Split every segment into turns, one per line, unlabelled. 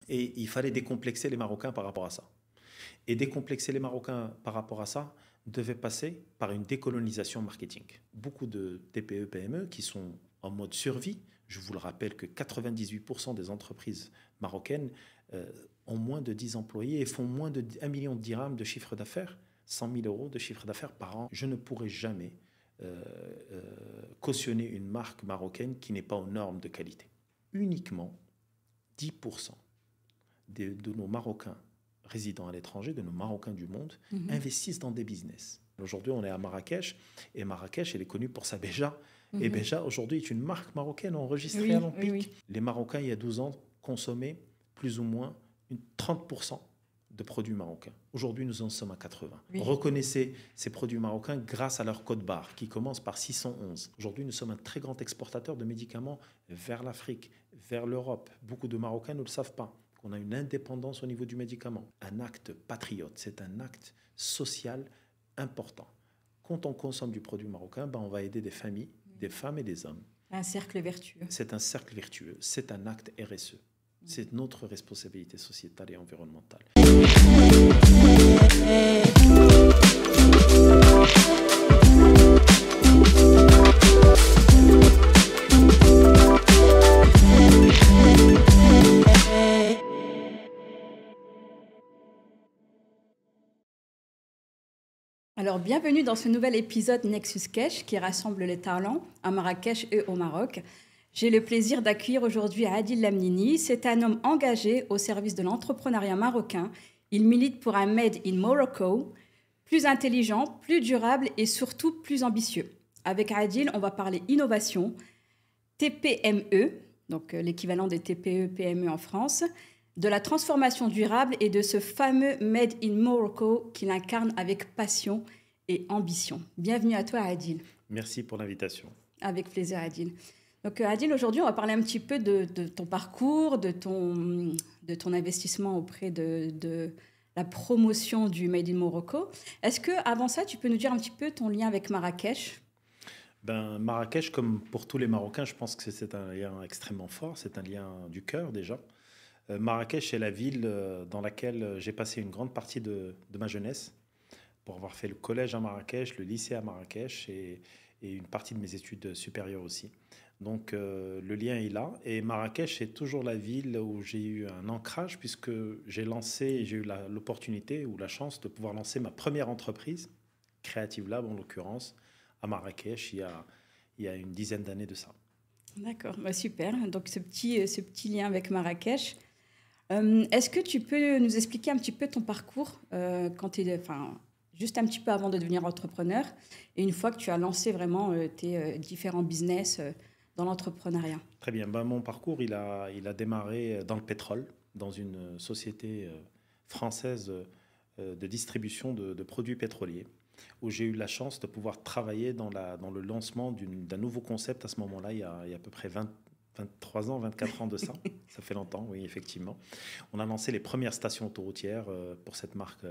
Et il fallait décomplexer les Marocains par rapport à ça. Et décomplexer les Marocains par rapport à ça devait passer par une décolonisation marketing. Beaucoup de TPE, PME qui sont en mode survie, je vous le rappelle que 98% des entreprises marocaines ont moins de 10 employés et font moins de 1 million de dirhams de chiffre d'affaires, 100 000 euros de chiffre d'affaires par an. Je ne pourrai jamais euh, euh, cautionner une marque marocaine qui n'est pas aux normes de qualité. Uniquement 10% de nos Marocains résidant à l'étranger, de nos Marocains du monde, investissent dans des business. Aujourd'hui, on est à Marrakech, et Marrakech, elle est connue pour sa Béja. Et Béja, aujourd'hui, est une marque marocaine enregistrée
Oui,
à
oui,
l'Empire.
oui.
Les Marocains, il y a 12 ans, consommaient plus ou moins 30% de produits marocains. Aujourd'hui, nous en sommes à 80.
Oui.
Reconnaissez ces produits marocains grâce à leur code barre, qui commence par 611. Aujourd'hui, nous sommes un très grand exportateur de médicaments vers l'Afrique, vers l'Europe. Beaucoup de Marocains ne le savent pas. On a une indépendance au niveau du médicament. Un acte patriote, c'est un acte social important. Quand on consomme du produit marocain, on va aider des familles, des femmes et des hommes.
Un cercle vertueux.
C'est un cercle vertueux, c'est un acte RSE. C'est notre responsabilité sociétale et environnementale.
Alors, bienvenue dans ce nouvel épisode Nexus Cash qui rassemble les talents à Marrakech et au Maroc. J'ai le plaisir d'accueillir aujourd'hui Adil Lamnini. C'est un homme engagé au service de l'entrepreneuriat marocain. Il milite pour un Made in Morocco, plus intelligent, plus durable et surtout plus ambitieux. Avec Adil, on va parler innovation, TPME, donc l'équivalent des TPE-PME en France, de la transformation durable et de ce fameux Made in Morocco qu'il incarne avec passion et ambition. Bienvenue à toi, Adil.
Merci pour l'invitation.
Avec plaisir, Adil. Donc, Adil, aujourd'hui, on va parler un petit peu de ton parcours, de ton investissement auprès de la promotion du Made in Morocco. Est-ce que, avant ça, tu peux nous dire un petit peu ton lien avec Marrakech ?
Marrakech, comme pour tous les Marocains, je pense que c'est un lien extrêmement fort. C'est un lien du cœur déjà. Marrakech est la ville dans laquelle j'ai passé une grande partie de ma jeunesse, pour avoir fait le collège à Marrakech, le lycée à Marrakech et une partie de mes études supérieures aussi. Donc le lien est là. Et Marrakech est toujours la ville où j'ai eu un ancrage, puisque j'ai eu l'opportunité ou la chance de pouvoir lancer ma première entreprise, Creative Lab en l'occurrence, à Marrakech il y a une dizaine d'années de ça.
D'accord, super. Donc ce petit lien avec Marrakech. Est-ce que tu peux nous expliquer un petit peu ton parcours juste un petit peu avant de devenir entrepreneur et une fois que tu as lancé vraiment tes différents business dans l'entrepreneuriat?
Très bien. Mon parcours, il a démarré dans le pétrole, dans une société française de distribution de produits pétroliers, où j'ai eu la chance de pouvoir travailler dans le lancement d'un nouveau concept à ce moment-là, il y a à peu près 23 ans, 24 ans de ça. Ça fait longtemps, oui, effectivement. On a lancé les premières stations autoroutières pour cette marque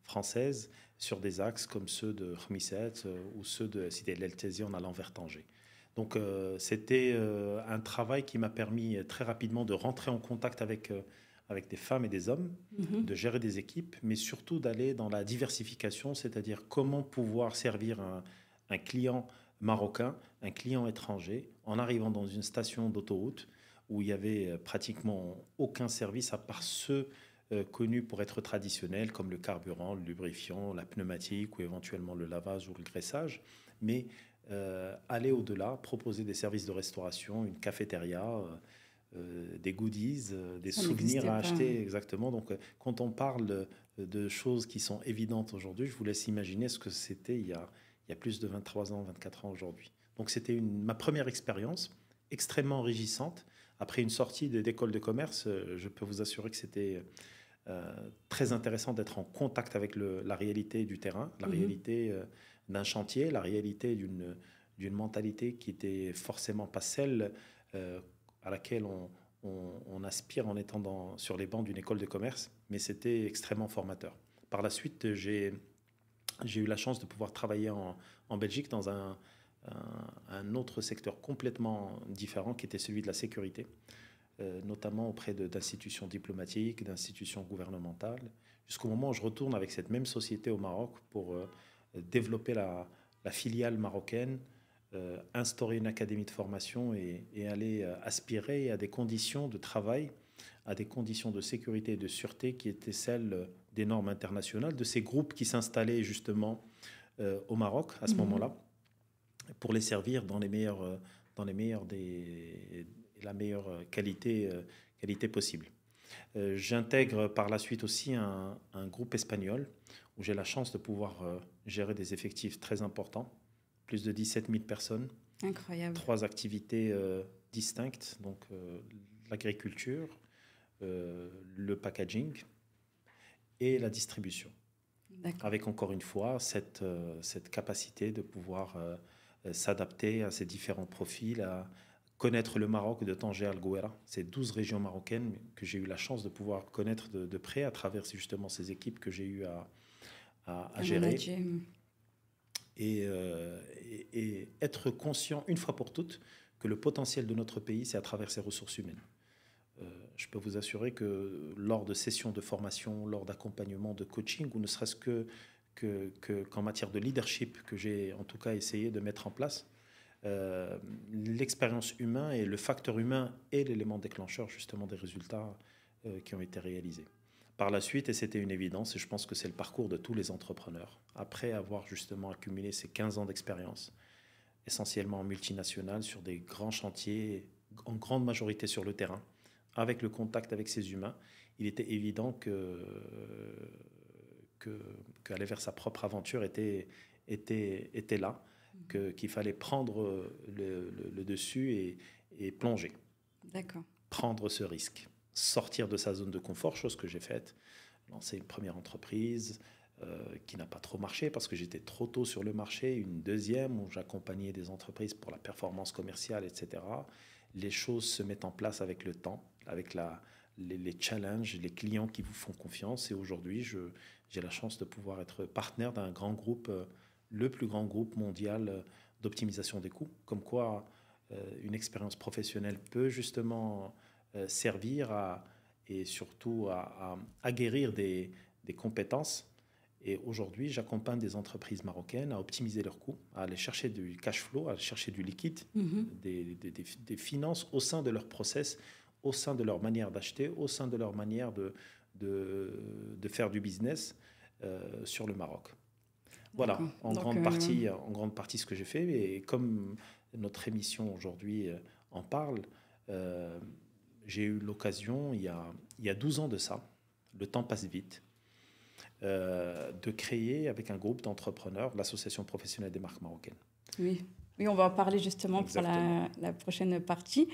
française sur des axes comme ceux de Khmisset ou ceux de Cité de l'Eltésie en allant vers Tanger. Donc c'était un travail qui m'a permis très rapidement de rentrer en contact avec des femmes et des hommes, de gérer des équipes, mais surtout d'aller dans la diversification, c'est-à-dire comment pouvoir servir un client marocain, un client étranger, en arrivant dans une station d'autoroute où il y avait pratiquement aucun service à part ceux connus pour être traditionnels, comme le carburant, le lubrifiant, la pneumatique ou éventuellement le lavage ou le graissage. Mais aller au-delà, proposer des services de restauration, une cafétéria, des goodies, des souvenirs à acheter, exactement. Donc, quand on parle de choses qui sont évidentes aujourd'hui, je vous laisse imaginer ce que c'était il y a plus de 23 ans, 24 ans aujourd'hui. Donc, c'était ma première expérience extrêmement enrichissante. Après une sortie d'école de commerce, je peux vous assurer que c'était très intéressant d'être en contact avec la réalité du terrain, la réalité d'un chantier, la réalité d'une mentalité qui était forcément pas celle à laquelle on aspire en étant sur les bancs d'une école de commerce, mais c'était extrêmement formateur. Par la suite, j'ai eu la chance de pouvoir travailler en Belgique dans un autre secteur complètement différent qui était celui de la sécurité. notamment auprès d'institutions diplomatiques, d'institutions gouvernementales, jusqu'au moment où je retourne avec cette même société au Maroc pour développer la filiale marocaine, instaurer une académie de formation et aller aspirer à des conditions de travail, à des conditions de sécurité et de sûreté qui étaient celles des normes internationales, de ces groupes qui s'installaient justement au Maroc à ce moment-là, pour les servir dans la meilleure qualité possible. J'intègre par la suite aussi un groupe espagnol où j'ai la chance de pouvoir gérer des effectifs très importants, plus de 17 000 personnes.
Incroyable.
3 activités distinctes, donc l'agriculture, le packaging et la distribution. Avec encore une fois cette capacité de pouvoir s'adapter à ces différents profils, à connaître le Maroc de Tanger à Alguera. C'est 12 régions marocaines que j'ai eu la chance de pouvoir connaître de près à travers justement ces équipes que j'ai eu à gérer. Et être conscient une fois pour toutes que le potentiel de notre pays, c'est à travers ses ressources humaines. Je peux vous assurer que lors de sessions de formation, lors d'accompagnement, de coaching, ou ne serait-ce qu'en matière de leadership que j'ai en tout cas essayé de mettre en place, l'expérience humaine et le facteur humain est l'élément déclencheur justement des résultats qui ont été réalisés. Par la suite, et c'était une évidence, et je pense que c'est le parcours de tous les entrepreneurs, après avoir justement accumulé ces 15 ans d'expérience, essentiellement en multinationale, sur des grands chantiers, en grande majorité sur le terrain, avec le contact avec ces humains, il était évident qu'aller vers sa propre aventure était là, qu'il fallait prendre le dessus et plonger.
D'accord.
Prendre ce risque, sortir de sa zone de confort, chose que j'ai faite, lancer une première entreprise qui n'a pas trop marché parce que j'étais trop tôt sur le marché, une deuxième où j'accompagnais des entreprises pour la performance commerciale, etc. Les choses se mettent en place avec le temps, avec les challenges, les clients qui vous font confiance. Et aujourd'hui, j'ai la chance de pouvoir être partenaire d'un grand groupe, le plus grand groupe mondial d'optimisation des coûts. Comme quoi, une expérience professionnelle peut justement servir et surtout à guérir des compétences. Et aujourd'hui, j'accompagne des entreprises marocaines à optimiser leurs coûts, à aller chercher du cash flow, à aller chercher du liquide, des finances au sein de leur process, au sein de leur manière d'acheter, au sein de leur manière de faire du business sur le Maroc. Voilà, en grande partie ce que j'ai fait. Et comme notre émission aujourd'hui en parle, j'ai eu l'occasion, il y a 12 ans de ça, le temps passe vite, de créer avec un groupe d'entrepreneurs l'Association professionnelle des marques marocaines.
Oui, on va en parler justement. Exactement. Pour la prochaine partie.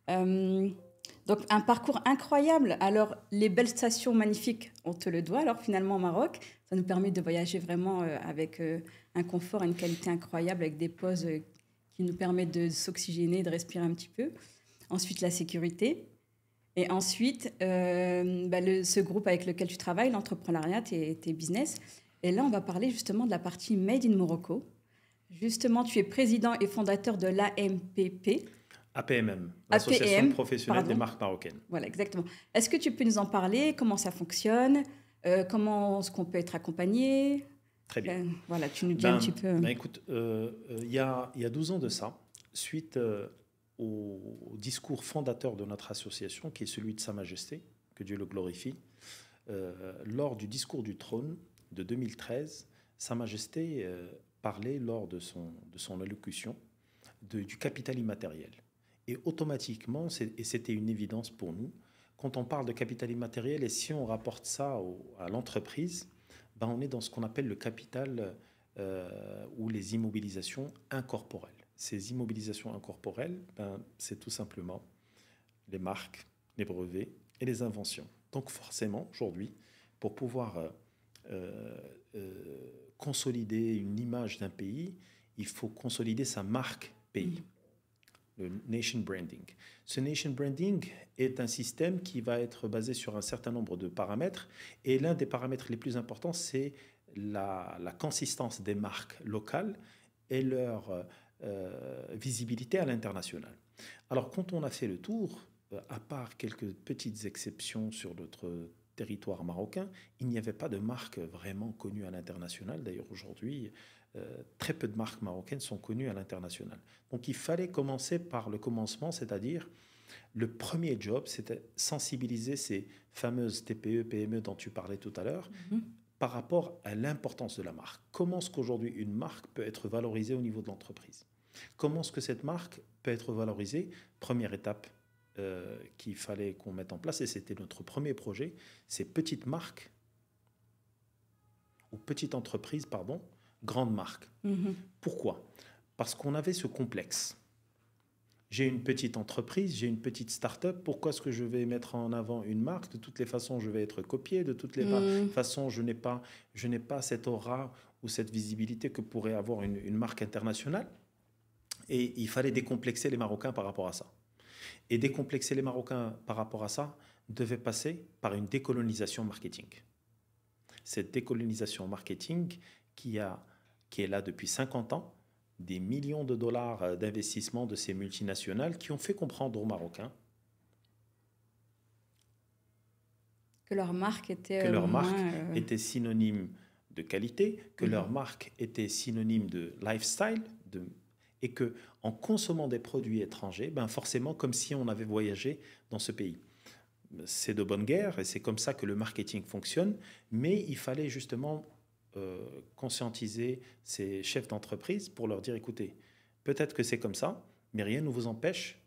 Donc un parcours incroyable. Alors les belles stations magnifiques, on te le doit. Alors finalement au Maroc, ça nous permet de voyager vraiment avec un confort et une qualité incroyable, avec des pauses qui nous permettent de s'oxygéner, de respirer un petit peu. Ensuite la sécurité. Et ensuite, ce groupe avec lequel tu travailles, l'entrepreneuriat, tes business. Et là, on va parler justement de la partie Made in Morocco. Justement, tu es président et fondateur de l'AMPP.
APMM, l'Association professionnelle des marques marocaines.
Voilà, exactement. Est-ce que tu peux nous en parler? Comment ça fonctionne? Comment est-ce qu'on peut être accompagné?
Très bien.
Voilà, tu nous dis un petit peu.
Écoute, il y a 12 ans de ça, suite au discours fondateur de notre association, qui est celui de Sa Majesté, que Dieu le glorifie, lors du discours du trône de 2013, Sa Majesté parlait lors de son allocution du capital immatériel. Et automatiquement, et c'était une évidence pour nous, quand on parle de capital immatériel, et si on rapporte ça à l'entreprise, on est dans ce qu'on appelle le capital ou les immobilisations incorporelles. Ces immobilisations incorporelles, c'est tout simplement les marques, les brevets et les inventions. Donc forcément, aujourd'hui, pour pouvoir consolider une image d'un pays, il faut consolider sa marque pays, le nation branding. Ce nation branding est un système qui va être basé sur un certain nombre de paramètres, et l'un des paramètres les plus importants, c'est la consistance des marques locales et leur visibilité à l'international. Alors, quand on a fait le tour à part quelques petites exceptions sur notre territoire marocain, il n'y avait pas de marque vraiment connue à l'international. D'ailleurs, aujourd'hui, très peu de marques marocaines sont connues à l'international. Donc, il fallait commencer par le commencement, c'est-à-dire le premier job, c'était sensibiliser ces fameuses TPE, PME dont tu parlais tout à l'heure, par rapport à l'importance de la marque. Comment est-ce qu'aujourd'hui une marque peut être valorisée au niveau de l'entreprise? Comment est-ce que cette marque peut être valorisée? Première étape qu'il fallait qu'on mette en place, et c'était notre premier projet, c'est petites marques, ou petites entreprises, pardon, grandes marques. Pourquoi? Parce qu'on avait ce complexe. J'ai une petite entreprise, j'ai une petite start-up, pourquoi est-ce que je vais mettre en avant une marque? De toutes les façons, je vais être copié, de toutes les façons, je n'ai pas cette aura ou cette visibilité que pourrait avoir une marque internationale. Et il fallait décomplexer les Marocains par rapport à ça. Et décomplexer les Marocains par rapport à ça devait passer par une décolonisation marketing. Cette décolonisation marketing qui est là depuis 50 ans, des millions de dollars d'investissement de ces multinationales qui ont fait comprendre aux Marocains
que leur marque
était synonyme de qualité, que leur marque était synonyme de lifestyle, et que en consommant des produits étrangers, ben forcément comme si on avait voyagé dans ce pays. C'est de bonne guerre et c'est comme ça que le marketing fonctionne, mais il fallait justement conscientiser ces chefs d'entreprise pour leur dire, écoutez, peut-être que c'est comme ça, mais rien ne vous empêche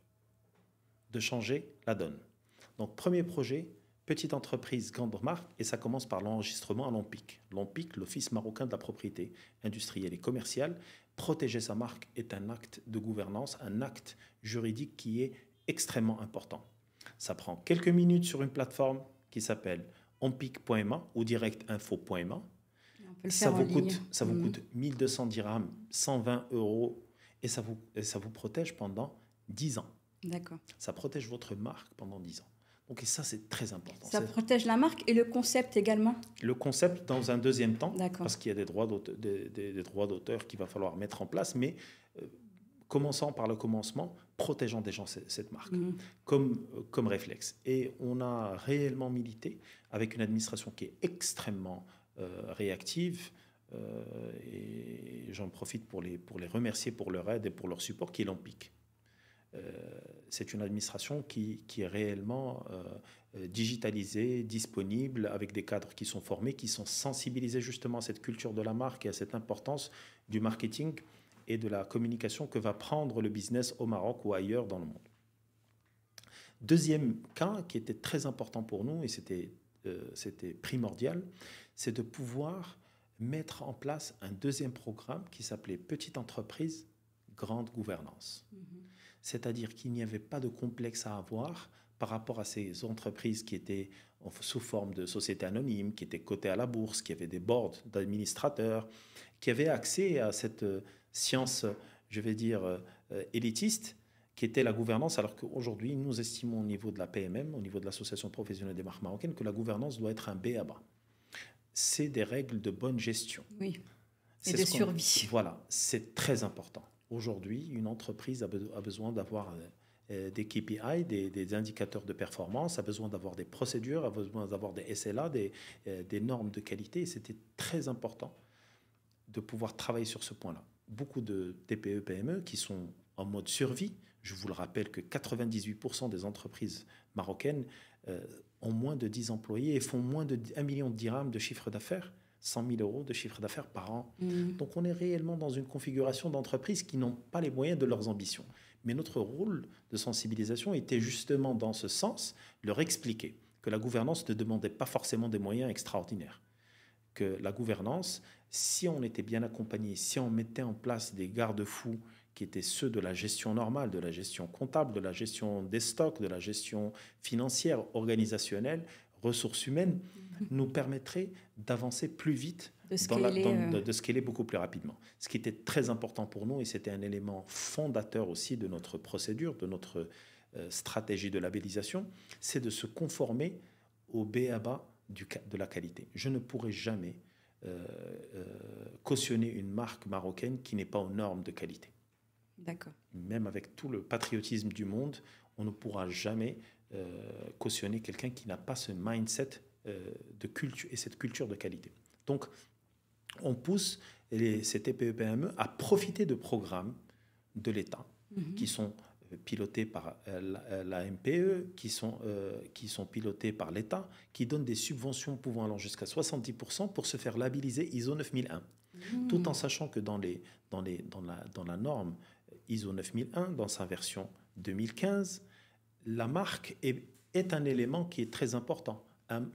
de changer la donne. Donc premier projet, petite entreprise, grande marque, et ça commence par l'enregistrement à l'OMPIC. L'OMPIC, l'Office marocain de la propriété industrielle et commerciale. Protéger sa marque est un acte de gouvernance, un acte juridique qui est extrêmement important. Ça prend quelques minutes sur une plateforme qui s'appelle ompic.ma ou directinfo.ma. Ça vous coûte 1200 dirhams, 120 €, et ça vous protège pendant 10 ans.
D'accord.
Ça protège votre marque pendant 10 ans. Donc, et ça, c'est très important.
Ça protège la marque et le concept également?
Le concept dans un deuxième temps, parce qu'il y a des droits d'auteur qu'il va falloir mettre en place, mais commençant par le commencement, protégeant déjà cette marque comme réflexe. Et on a réellement milité avec une administration qui est extrêmement réactive, et j'en profite pour les remercier pour leur aide et pour leur support, qui est l'OMPIC. C'est une administration qui est réellement digitalisée, disponible, avec des cadres qui sont formés, qui sont sensibilisés justement à cette culture de la marque et à cette importance du marketing et de la communication que va prendre le business au Maroc ou ailleurs dans le monde. Deuxième cas qui était très important pour nous, et c'était primordial, c'est de pouvoir mettre en place un deuxième programme qui s'appelait Petite entreprise, grande gouvernance. C'est-à-dire qu'il n'y avait pas de complexe à avoir par rapport à ces entreprises qui étaient sous forme de sociétés anonymes, qui étaient cotées à la bourse, qui avaient des boards d'administrateurs, qui avaient accès à cette science, je vais dire, élitiste, qui était la gouvernance, alors qu'aujourd'hui, nous estimons au niveau de la PMM, au niveau de l'Association professionnelle des marques marocaines, que la gouvernance doit être un B.A.-ba. C'est des règles de bonne gestion.
Oui, et de survie.
Voilà, c'est très important. Aujourd'hui, une entreprise a besoin d'avoir des KPI, des indicateurs de performance, a besoin d'avoir des procédures, a besoin d'avoir des SLA, des normes de qualité. Et c'était très important de pouvoir travailler sur ce point-là. Beaucoup de TPE, PME qui sont en mode survie. Je vous le rappelle que 98% des entreprises marocaines ont moins de 10 employés et font moins de 1 million de dirhams de chiffre d'affaires. 100 000 € de chiffre d'affaires par an. Donc on est réellement dans une configuration d'entreprises qui n'ont pas les moyens de leurs ambitions. Mais notre rôle de sensibilisation était justement dans ce sens, leur expliquer que la gouvernance ne demandait pas forcément des moyens extraordinaires. Que la gouvernance, si on était bien accompagné, si on mettait en place des garde-fous qui étaient ceux de la gestion normale, de la gestion comptable, de la gestion des stocks, de la gestion financière, organisationnelle, ressources humaines, nous permettrait d'avancer plus vite, de scaler beaucoup plus rapidement. Ce qui était très important pour nous, et c'était un élément fondateur aussi de notre procédure, de notre stratégie de labellisation, c'est de se conformer au B.A.-ba de la qualité. Je ne pourrai jamais cautionner une marque marocaine qui n'est pas aux normes de qualité.
D'accord.
Même avec tout le patriotisme du monde, on ne pourra jamais cautionner quelqu'un qui n'a pas ce mindset de culture et cette culture de qualité. Donc, on pousse ces TPE-PME à profiter de programmes de l'État qui sont pilotés par la MPE, qui sont pilotés par l'État, qui donnent des subventions pouvant aller jusqu'à 70% pour se faire labelliser ISO 9001. Tout en sachant que dans la norme ISO 9001, dans sa version 2015, la marque est un élément qui est très important.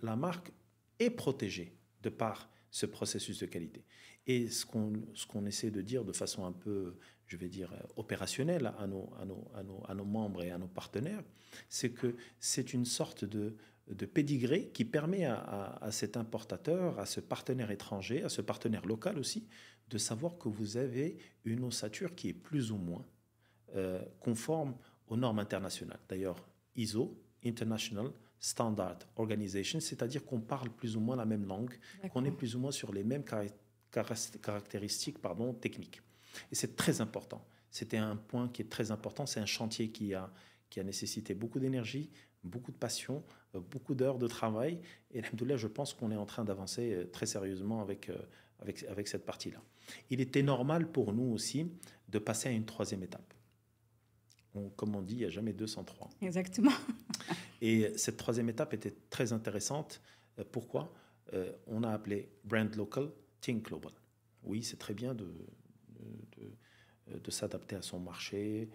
La marque est protégée de par ce processus de qualité. Et ce qu'on essaie de dire de façon un peu, je vais dire, opérationnelle à nos membres et à nos partenaires, c'est que c'est une sorte de pédigré qui permet à cet importateur, à ce partenaire étranger, à ce partenaire local aussi, de savoir que vous avez une ossature qui est plus ou moins conforme aux normes internationales. D'ailleurs, ISO, International Standard Organization, c'est-à-dire qu'on parle plus ou moins la même langue, qu'on est plus ou moins sur les mêmes caractéristiques techniques. Et c'est très important. C'était un point qui est très important. C'est un chantier qui a nécessité beaucoup d'énergie, beaucoup de passion, beaucoup d'heures de travail. Et alhamdoulilah, je pense qu'on est en train d'avancer très sérieusement avec cette partie-là. Il était normal pour nous aussi de passer à une troisième étape. Comme on dit, il n'y a jamais 2 sans 3.
Exactement.
Et cette troisième étape était très intéressante. Pourquoi ? On a appelé Brand Local, Think Global. Oui, c'est très bien de s'adapter à son marché,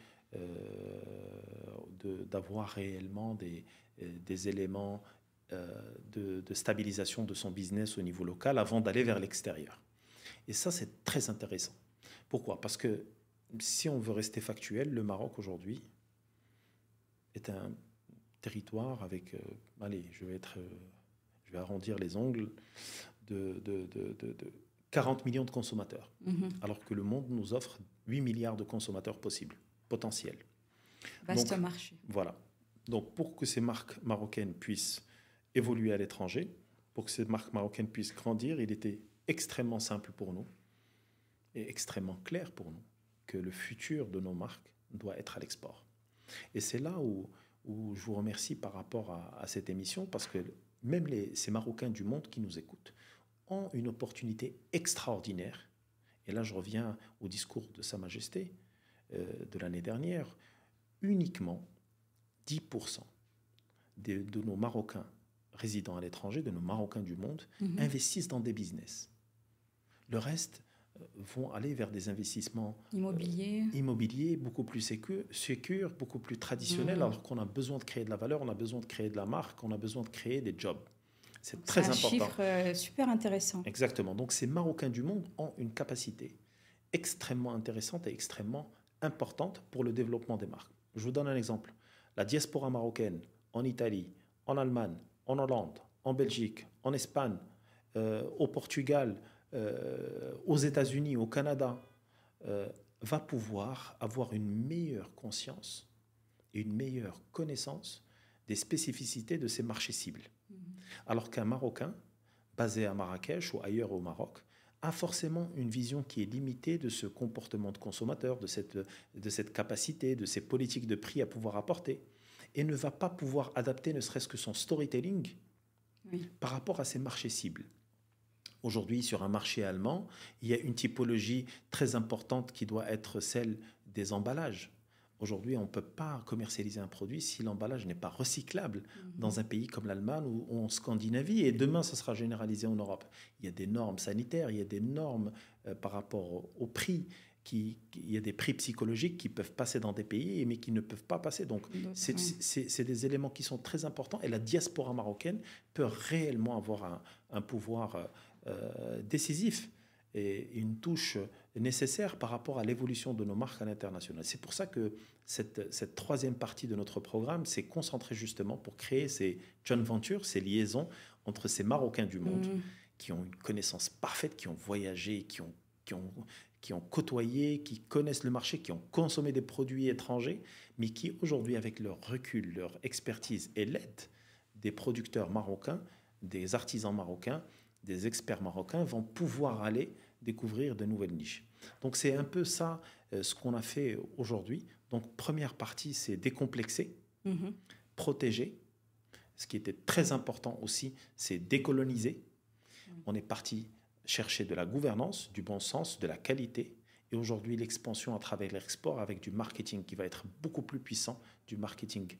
d'avoir réellement des éléments de stabilisation de son business au niveau local avant d'aller vers l'extérieur. Et ça, c'est très intéressant. Pourquoi ? Parce que si on veut rester factuel, le Maroc aujourd'hui est un territoire avec, je vais arrondir les ongles, de 40 millions de consommateurs, alors que le monde nous offre 8 milliards de consommateurs possibles, potentiels.
Vaste marché.
Voilà. Donc, pour que ces marques marocaines puissent évoluer à l'étranger, pour que ces marques marocaines puissent grandir, il était extrêmement simple pour nous et extrêmement clair pour nous que le futur de nos marques doit être à l'export. Et c'est là où je vous remercie par rapport à cette émission, parce que même ces Marocains du monde qui nous écoutent ont une opportunité extraordinaire. Et là, je reviens au discours de Sa Majesté de l'année dernière. Uniquement 10% de nos Marocains résidant à l'étranger, de nos Marocains du monde, investissent dans des business. Le reste vont aller vers des investissements immobiliers beaucoup plus sécures, beaucoup plus traditionnels, alors qu'on a besoin de créer de la valeur, on a besoin de créer de la marque, on a besoin de créer des jobs. C'est très important.
C'est un chiffre super intéressant.
Exactement. Donc ces Marocains du monde ont une capacité extrêmement intéressante et extrêmement importante pour le développement des marques. Je vous donne un exemple. La diaspora marocaine en Italie, en Allemagne, en Hollande, en Belgique, en Espagne, au Portugal, aux États-Unis, au Canada, va pouvoir avoir une meilleure conscience et une meilleure connaissance des spécificités de ces marchés cibles. Alors qu'un Marocain, basé à Marrakech ou ailleurs au Maroc, a forcément une vision qui est limitée de ce comportement de consommateur, de cette capacité, de ces politiques de prix à pouvoir apporter, et ne va pas pouvoir adapter ne serait-ce que son storytelling par rapport à ces marchés cibles. Aujourd'hui, sur un marché allemand, il y a une typologie très importante qui doit être celle des emballages. Aujourd'hui, on ne peut pas commercialiser un produit si l'emballage n'est pas recyclable dans un pays comme l'Allemagne ou en Scandinavie. Et demain, ça sera généralisé en Europe. Il y a des normes sanitaires, il y a des normes par rapport au prix. Il y a des prix psychologiques qui peuvent passer dans des pays, mais qui ne peuvent pas passer. Donc, c'est des éléments qui sont très importants. Et la diaspora marocaine peut réellement avoir un pouvoir décisif et une touche nécessaire par rapport à l'évolution de nos marques à l'international. C'est pour ça que cette troisième partie de notre programme s'est concentrée justement pour créer ces joint ventures, ces liaisons entre ces Marocains du monde qui ont une connaissance parfaite, qui ont voyagé, qui ont côtoyé, qui connaissent le marché, qui ont consommé des produits étrangers, mais qui aujourd'hui, avec leur recul, leur expertise et l'aide des producteurs marocains, des artisans marocains, des experts marocains, vont pouvoir aller découvrir de nouvelles niches. Donc c'est un peu ça ce qu'on a fait aujourd'hui. Donc première partie, c'est décomplexer, protéger. Ce qui était très important aussi, c'est décoloniser. On est parti chercher de la gouvernance, du bon sens, de la qualité. Et aujourd'hui, l'expansion à travers l'export avec du marketing qui va être beaucoup plus puissant, du marketing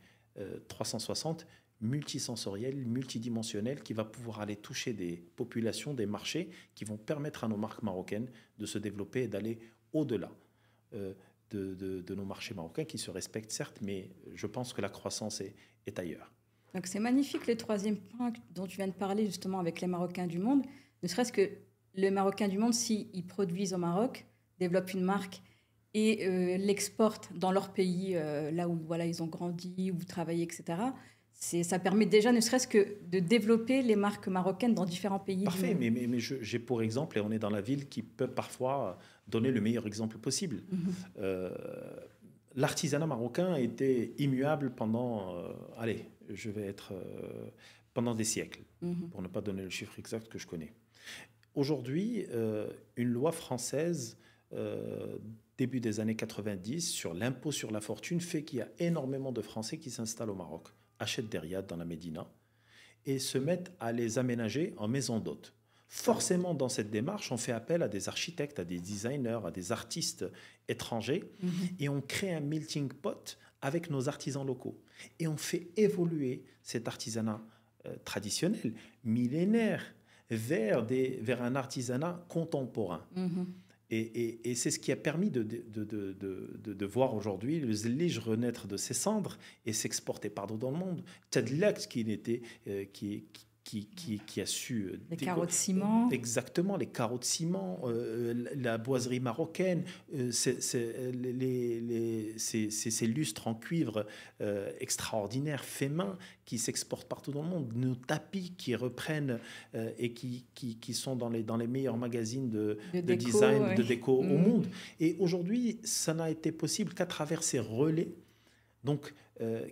360, multisensoriel, multidimensionnel, qui va pouvoir aller toucher des populations, des marchés, qui vont permettre à nos marques marocaines de se développer et d'aller au-delà de nos marchés marocains qui se respectent certes, mais je pense que la croissance est ailleurs.
Donc c'est magnifique le troisième point dont tu viens de parler justement avec les Marocains du monde. Ne serait-ce que les Marocains du monde, s'ils produisent au Maroc, développent une marque et l'exportent dans leur pays, là où voilà, ils ont grandi, où travaillé, etc., ça permet déjà, ne serait-ce que de développer les marques marocaines dans différents pays.
Parfait, mais j'ai pour exemple, et on est dans la ville qui peut parfois donner le meilleur exemple possible. L'artisanat marocain était immuable pendant, pendant des siècles, pour ne pas donner le chiffre exact que je connais. Aujourd'hui, une loi française, début des années 90, sur l'impôt sur la fortune, fait qu'il y a énormément de Français qui s'installent au Maroc, achètent des riads dans la Médina et se mettent à les aménager en maison d'hôtes. Forcément, dans cette démarche, on fait appel à des architectes, à des designers, à des artistes étrangers et on crée un melting pot avec nos artisans locaux. Et on fait évoluer cet artisanat traditionnel, millénaire, vers un artisanat contemporain. Et c'est ce qui a permis de voir aujourd'hui le zlige renaître de ses cendres et s'exporter partout dans le monde. Tadlak, qui a su...
Les carreaux de ciment.
Exactement, les carreaux de ciment, la boiserie marocaine, ces lustres en cuivre extraordinaires, faits main, qui s'exportent partout dans le monde. Nos tapis qui reprennent et qui sont dans les meilleurs magazines de déco, design, de déco au monde. Et aujourd'hui, ça n'a été possible qu'à travers ces relais. Donc,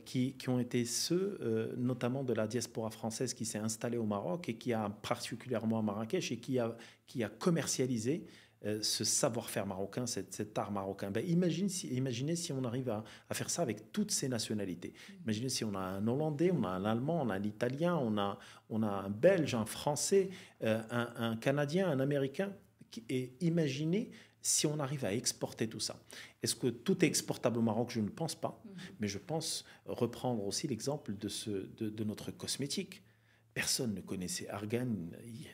qui ont été ceux, notamment de la diaspora française qui s'est installée au Maroc et qui a particulièrement à Marrakech et qui a commercialisé ce savoir-faire marocain, cet art marocain. Ben, imaginez si on arrive à faire ça avec toutes ces nationalités. Imaginez si on a un Hollandais, on a un Allemand, on a un Italien, on a un Belge, un Français, un Canadien, un Américain. Et imaginez si on arrive à exporter tout ça. Est-ce que tout est exportable au Maroc? Je ne pense pas. Mais je pense reprendre aussi l'exemple de notre cosmétique. Personne ne connaissait Argan.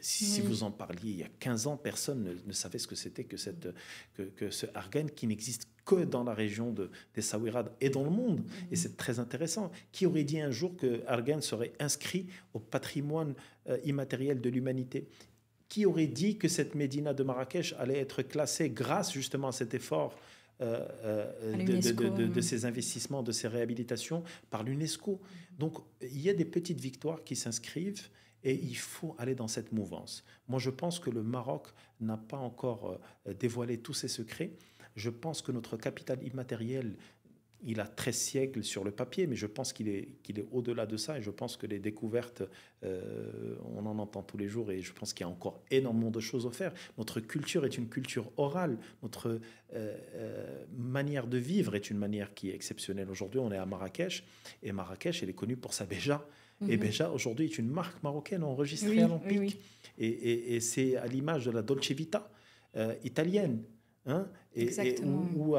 Si vous en parliez il y a 15 ans, personne ne savait ce que c'était que ce Argan qui n'existe que dans la région des Saouirades et dans le monde. Et c'est très intéressant. Qui aurait dit un jour que Argan serait inscrit au patrimoine immatériel de l'humanité? Qui aurait dit que cette Médina de Marrakech allait être classée grâce justement à cet effort de ces investissements, de ces réhabilitations par l'UNESCO? Donc, il y a des petites victoires qui s'inscrivent et il faut aller dans cette mouvance. Moi, je pense que le Maroc n'a pas encore dévoilé tous ses secrets. Je pense que notre capital immatériel, il a 13 siècles sur le papier, mais je pense qu'il est au-delà de ça. Et je pense que les découvertes, on en entend tous les jours et je pense qu'il y a encore énormément de choses à faire. Notre culture est une culture orale. Notre manière de vivre est une manière qui est exceptionnelle. Aujourd'hui, on est à Marrakech et Marrakech, elle est connue pour sa béja. Et béja, aujourd'hui, est une marque marocaine enregistrée à l'Empire. Et c'est à l'image de la Dolce Vita italienne. Ou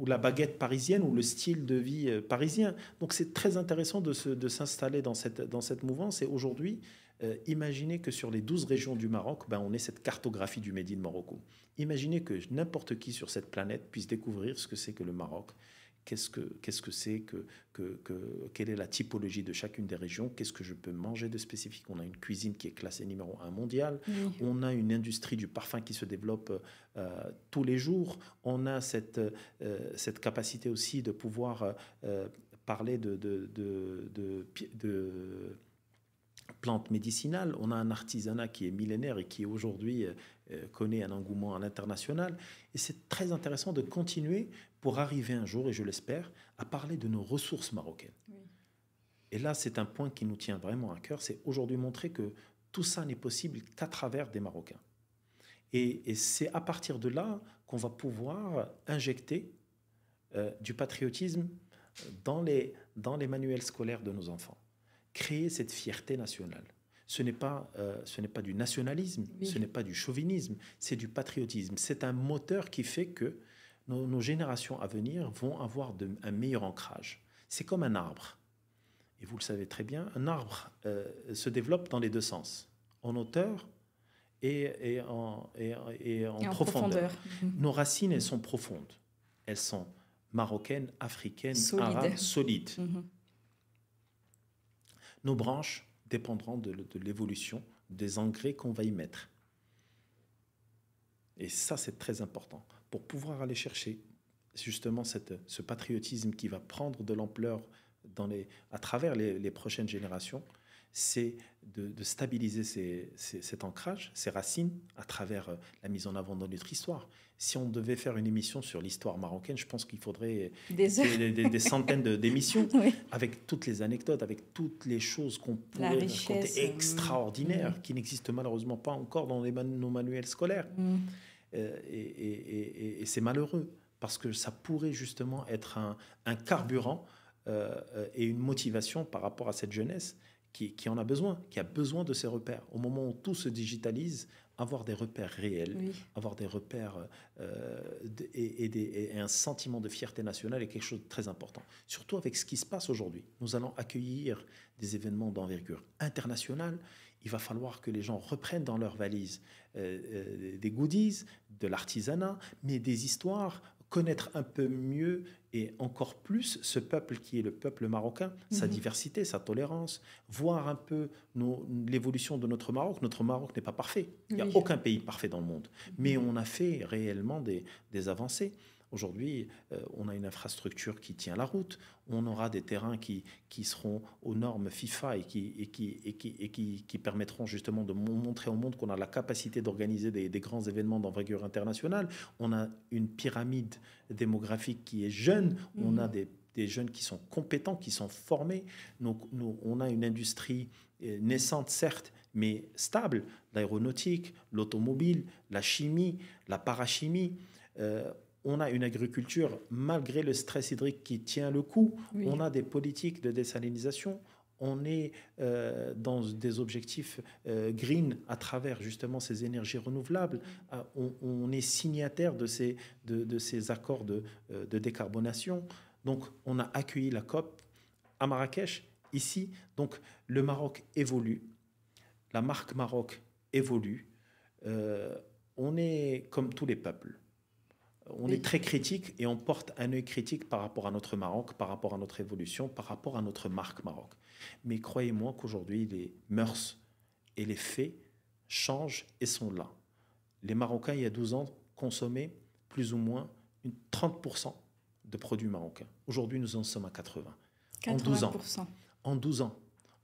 la baguette parisienne ou le style de vie parisien. Donc c'est très intéressant de s'installer dans cette mouvance. Et aujourd'hui, imaginez que sur les 12 régions du Maroc, on ait cette cartographie du Made in Morocco. Imaginez que n'importe qui sur cette planète puisse découvrir ce que c'est que le Maroc. Qu'est-ce que c'est quelle est la typologie de chacune des régions? Qu'est-ce que je peux manger de spécifique? On a une cuisine qui est classée numéro 1 mondiale. On a une industrie du parfum qui se développe tous les jours. On a cette capacité aussi de pouvoir parler de plantes médicinales. On a un artisanat qui est millénaire et qui aujourd'hui connaît un engouement à l'international. Et c'est très intéressant de continuer pour arriver un jour, et je l'espère, à parler de nos ressources marocaines. Et là, c'est un point qui nous tient vraiment à cœur, c'est aujourd'hui montrer que tout ça n'est possible qu'à travers des Marocains. Et c'est à partir de là qu'on va pouvoir injecter du patriotisme dans les manuels scolaires de nos enfants. Créer cette fierté nationale. Ce n'est pas du nationalisme, ce n'est pas du chauvinisme, c'est du patriotisme. C'est un moteur qui fait que nos générations à venir vont avoir un meilleur ancrage. C'est comme un arbre. Et vous le savez très bien, un arbre se développe dans les deux sens, en hauteur et en profondeur. Nos racines, elles sont profondes. Elles sont marocaines, africaines, arabes, solides. Nos branches dépendront de l'évolution des engrais qu'on va y mettre. Et ça, c'est très important. Pour pouvoir aller chercher justement ce patriotisme qui va prendre de l'ampleur à travers les prochaines générations, c'est de stabiliser cet ancrage, ces racines, à travers la mise en avant de notre histoire. Si on devait faire une émission sur l'histoire marocaine, je pense qu'il faudrait des centaines d'émissions, avec toutes les anecdotes, avec toutes les choses qu'on pourrait raconter extraordinaires, qui n'existent malheureusement pas encore dans nos manuels scolaires. Et c'est malheureux, parce que ça pourrait justement être un carburant et une motivation par rapport à cette jeunesse qui en a besoin, qui a besoin de ces repères. Au moment où tout se digitalise, avoir des repères réels, avoir des repères et un sentiment de fierté nationale est quelque chose de très important. Surtout avec ce qui se passe aujourd'hui. Nous allons accueillir des événements d'envergure internationale. Il va falloir que les gens reprennent dans leurs valises des goodies, de l'artisanat, mais des histoires, connaître un peu mieux et encore plus ce peuple qui est le peuple marocain, sa diversité, sa tolérance, voir un peu l'évolution de notre Maroc. Notre Maroc n'est pas parfait. Il n'y a aucun pays parfait dans le monde. Mais on a fait réellement des avancées. Aujourd'hui, on a une infrastructure qui tient la route. On aura des terrains qui seront aux normes FIFA et qui permettront justement de montrer au monde qu'on a la capacité d'organiser des grands événements d'envergure internationale. On a une pyramide démographique qui est jeune. On a des jeunes qui sont compétents, qui sont formés. On a une industrie naissante, certes, mais stable. L'aéronautique, l'automobile, la chimie, la parachimie. On a une agriculture, malgré le stress hydrique qui tient le coup. On a des politiques de désalinisation. On est dans des objectifs green à travers justement ces énergies renouvelables. On est signataire de ces accords de décarbonation. Donc, on a accueilli la COP à Marrakech, ici. Donc, le Maroc évolue. La marque Maroc évolue. On est comme tous les peuples. On est très critique et on porte un œil critique par rapport à notre Maroc, par rapport à notre évolution, par rapport à notre marque Maroc. Mais croyez-moi qu'aujourd'hui, les mœurs et les faits changent et sont là. Les Marocains, il y a 12 ans, consommaient plus ou moins 30% de produits marocains. Aujourd'hui, nous en sommes à 80%. En 12 ans. En 12 ans.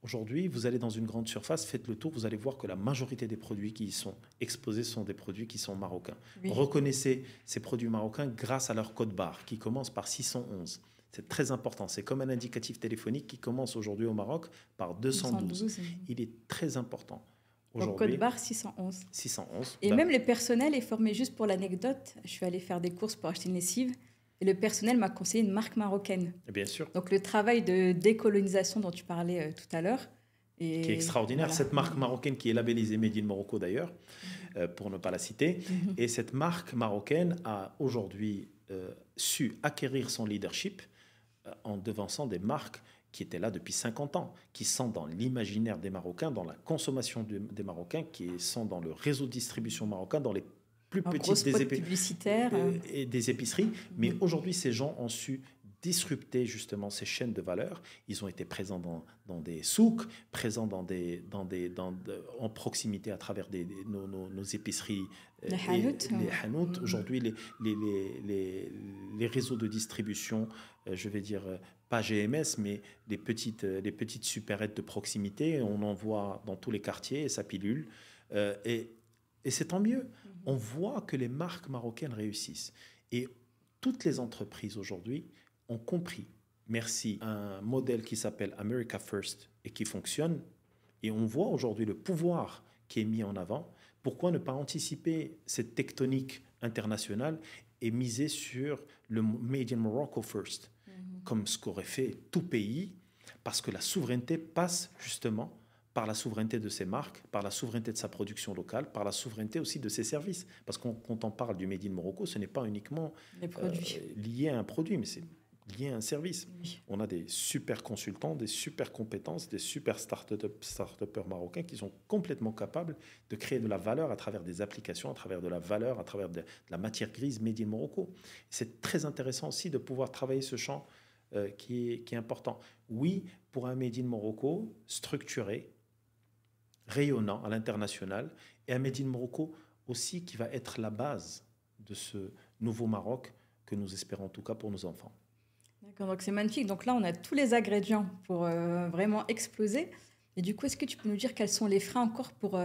Aujourd'hui, vous allez dans une grande surface, faites le tour, vous allez voir que la majorité des produits qui y sont exposés sont des produits qui sont marocains. Reconnaissez ces produits marocains grâce à leur code barre qui commence par 611. C'est très important. C'est comme un indicatif téléphonique qui commence aujourd'hui au Maroc par 212. Il est très important.
Donc code barre 611.
611.
Et même le personnel est formé, juste pour l'anecdote, je suis allée faire des courses pour acheter une lessive. Et le personnel m'a conseillé une marque marocaine.
Bien sûr.
Donc le travail de décolonisation dont tu parlais tout à l'heure.
Qui est extraordinaire. Voilà. Cette marque marocaine qui est labellisée Made in Morocco d'ailleurs, pour ne pas la citer. Et cette marque marocaine a aujourd'hui su acquérir son leadership en devançant des marques qui étaient là depuis 50 ans, qui sont dans l'imaginaire des Marocains, dans la consommation des Marocains, qui sont dans le réseau de distribution marocain, dans les plus petites des épiceries. Mais aujourd'hui, ces gens ont su disrupter justement ces chaînes de valeur. Ils ont été présents dans des souks, présents en proximité à travers nos épiceries.
Les
hanout. Aujourd'hui, les réseaux de distribution, je vais dire pas GMS, mais les petites supérettes de proximité, on en voit dans tous les quartiers et ça pilule. Et c'est tant mieux. On voit que les marques marocaines réussissent. Et toutes les entreprises aujourd'hui ont compris, merci à un modèle qui s'appelle America First et qui fonctionne, Et on voit aujourd'hui le pouvoir qui est mis en avant. Pourquoi ne pas anticiper cette tectonique internationale et miser sur le Made in Morocco first, comme ce qu'aurait fait tout pays, parce que la souveraineté passe justement par la souveraineté de ses marques, par la souveraineté de sa production locale, par la souveraineté aussi de ses services. Parce que quand on parle du Made in Morocco, ce n'est pas uniquement lié à un produit, mais c'est lié à un service. Oui. On a des super consultants, des super compétences, des super start-upers marocains qui sont complètement capables de créer de la valeur à travers des applications, à travers de la valeur, à travers de la matière grise Made in Morocco. C'est très intéressant aussi de pouvoir travailler ce champ qui est important. Oui, pour un Made in Morocco structuré, rayonnant à l'international, et un Made in Morocco aussi qui va être la base de ce nouveau Maroc que nous espérons en tout cas pour nos enfants.
D'accord, donc c'est magnifique. Donc là, on a tous les ingrédients pour vraiment exploser. Et du coup, est-ce que tu peux nous dire quels sont les freins encore pour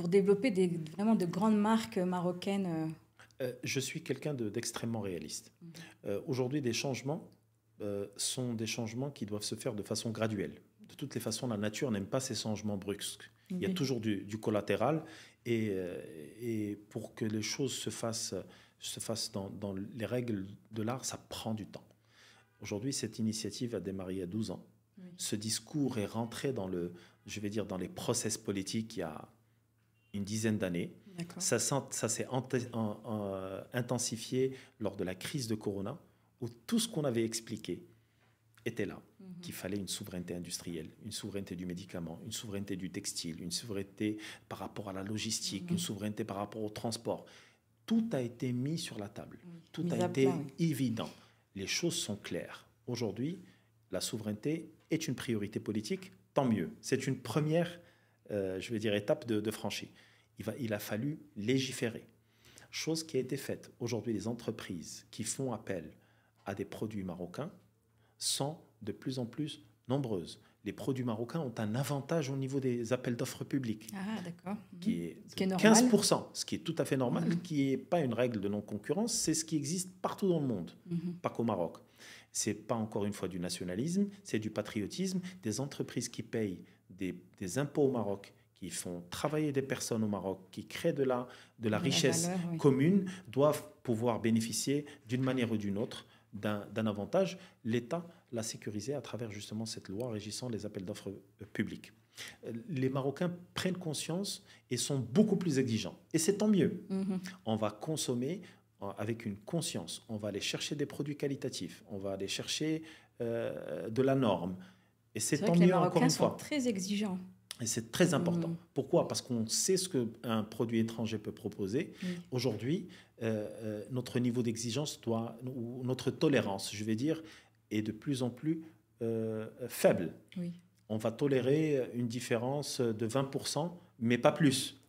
développer vraiment de grandes marques marocaines
Je suis quelqu'un d'extrêmement réaliste. Aujourd'hui, des changements sont des changements qui doivent se faire de façon graduelle. De toutes les façons, la nature n'aime pas ces changements brusques. Il y a toujours du collatéral et pour que les choses se fassent dans les règles de l'art, ça prend du temps. Aujourd'hui, cette initiative a démarré il y a 12 ans. Oui. Ce discours est rentré dans les process politiques il y a une dizaine d'années. Ça s'est intensifié lors de la crise de Corona, où tout ce qu'on avait expliqué était là. Qu'il fallait une souveraineté industrielle, une souveraineté du médicament, une souveraineté du textile, une souveraineté par rapport à la logistique, une souveraineté par rapport au transport. Tout a été mis sur la table. Tout a été évident. Les choses sont claires. Aujourd'hui, la souveraineté est une priorité politique, tant mieux. C'est une première, étape de franchie. Il a fallu légiférer. Chose qui a été faite. Aujourd'hui, les entreprises qui font appel à des produits marocains sont de plus en plus nombreuses. Les produits marocains ont un avantage au niveau des appels d'offres publics, qui est 15%, ce qui est tout à fait normal, qui n'est pas une règle de non-concurrence, c'est ce qui existe partout dans le monde, pas qu'au Maroc. Ce n'est pas encore une fois du nationalisme, c'est du patriotisme. Des entreprises qui payent des impôts au Maroc, qui font travailler des personnes au Maroc, qui créent de la richesse commune, doivent pouvoir bénéficier d'une manière ou d'une autre d'un avantage. L'État l'a sécurisé à travers justement cette loi régissant les appels d'offres publics. Les Marocains prennent conscience et sont beaucoup plus exigeants. Et c'est tant mieux. On va consommer avec une conscience. On va aller chercher des produits qualitatifs. On va aller chercher de la norme. Et c'est tant mieux, encore une fois.
Les Marocains sont très exigeants.
Et c'est très important. Pourquoi ? Parce qu'on sait ce qu'un produit étranger peut proposer. Aujourd'hui, notre niveau d'exigence ou notre tolérance, est de plus en plus faible. On va tolérer une différence de 20%, mais pas plus,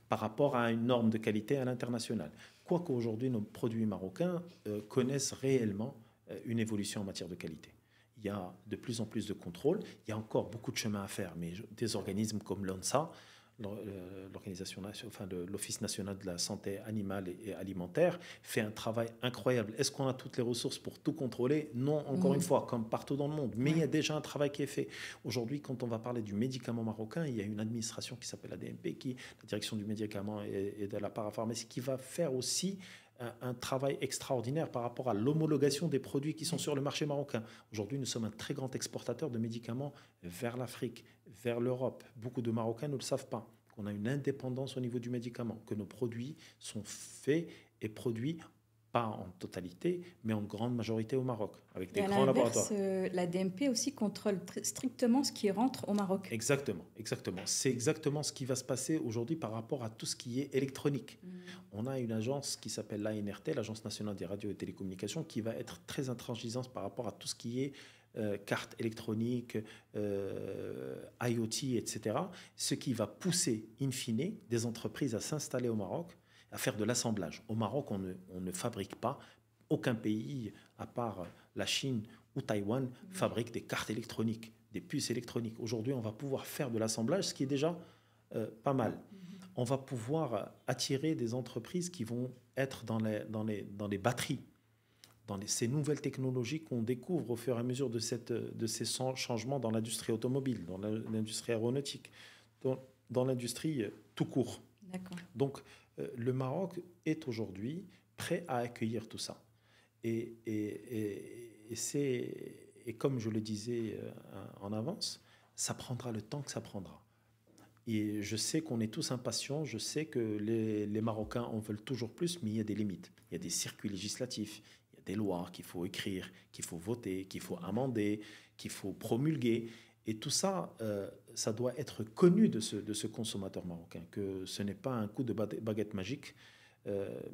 par rapport à une norme de qualité à l'international. Quoique aujourd'hui, nos produits marocains connaissent réellement une évolution en matière de qualité. Il y a de plus en plus de contrôle. Il y a encore beaucoup de chemin à faire, mais des organismes comme l'ONSA, l'Office national de la santé animale et alimentaire, fait un travail incroyable. Est-ce qu'on a toutes les ressources pour tout contrôler ? Non, encore une fois, comme partout dans le monde. Mais il y a déjà un travail qui est fait. Aujourd'hui, quand on va parler du médicament marocain, il y a une administration qui s'appelle la DMP, la direction du médicament et de la parapharmacie, qui va faire aussi un travail extraordinaire par rapport à l'homologation des produits qui sont sur le marché marocain. Aujourd'hui, nous sommes un très grand exportateur de médicaments vers l'Afrique, vers l'Europe. Beaucoup de Marocains ne le savent pas. On a une indépendance au niveau du médicament, que nos produits sont faits et produits pas en totalité, mais en grande majorité au Maroc, avec des grands laboratoires.
La DMP aussi contrôle strictement ce qui rentre au Maroc.
Exactement. C'est exactement ce qui va se passer aujourd'hui par rapport à tout ce qui est électronique. On a une agence qui s'appelle l'ANRT, l'Agence nationale des radios et télécommunications, qui va être très intransigeante par rapport à tout ce qui est cartes électroniques, IoT, etc. Ce qui va pousser, in fine, des entreprises à s'installer au Maroc, à faire de l'assemblage. Au Maroc, on ne fabrique pas. Aucun pays, à part la Chine ou Taïwan, fabrique des cartes électroniques, des puces électroniques. Aujourd'hui, on va pouvoir faire de l'assemblage, ce qui est déjà pas mal. On va pouvoir attirer des entreprises qui vont être dans les batteries. ces nouvelles technologies qu'on découvre au fur et à mesure de ces changements dans l'industrie automobile, dans l'industrie aéronautique, dans l'industrie tout court.
D'accord.
Donc, le Maroc est aujourd'hui prêt à accueillir tout ça. Et comme je le disais en avance, ça prendra le temps que ça prendra. Et je sais qu'on est tous impatients, je sais que les Marocains en veulent toujours plus, mais il y a des limites. Il y a des circuits législatifs, il y a des lois qu'il faut écrire, qu'il faut voter, qu'il faut amender, qu'il faut promulguer. Et tout ça, ça doit être connu de ce consommateur marocain, que ce n'est pas un coup de baguette magique,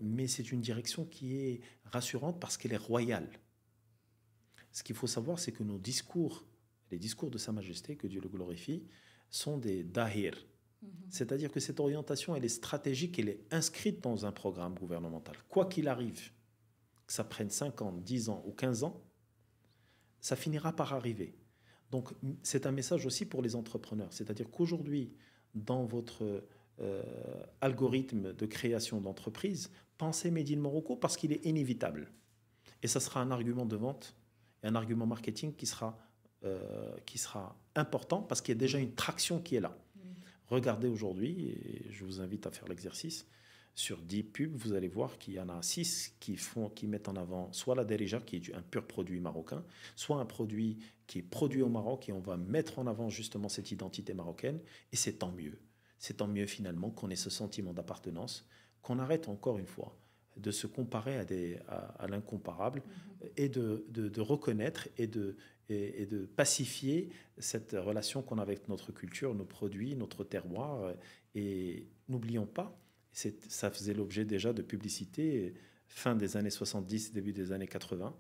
mais c'est une direction qui est rassurante parce qu'elle est royale. Ce qu'il faut savoir, c'est que nos discours, les discours de Sa Majesté, que Dieu le glorifie, sont des dahir. C'est-à-dire que cette orientation, elle est stratégique, elle est inscrite dans un programme gouvernemental. Quoi qu'il arrive, que ça prenne 5 ans, 10 ans ou 15 ans, ça finira par arriver. Donc, c'est un message aussi pour les entrepreneurs. C'est-à-dire qu'aujourd'hui, dans votre algorithme de création d'entreprise, pensez Made in Morocco parce qu'il est inévitable. Et ça sera un argument de vente et un argument marketing qui sera important parce qu'il y a déjà une traction qui est là. Oui. Regardez aujourd'hui, et je vous invite à faire l'exercice, sur 10 pubs, vous allez voir qu'il y en a 6 qui mettent en avant soit la derija, qui est un pur produit marocain, soit un produit qui est produit au Maroc, et on va mettre en avant justement cette identité marocaine, et c'est tant mieux. C'est tant mieux finalement qu'on ait ce sentiment d'appartenance, qu'on arrête encore une fois de se comparer à l'incomparable, et de reconnaître et de pacifier cette relation qu'on a avec notre culture, nos produits, notre terroir. Et n'oublions pas, ça faisait l'objet déjà de publicités fin des années 70, début des années 80.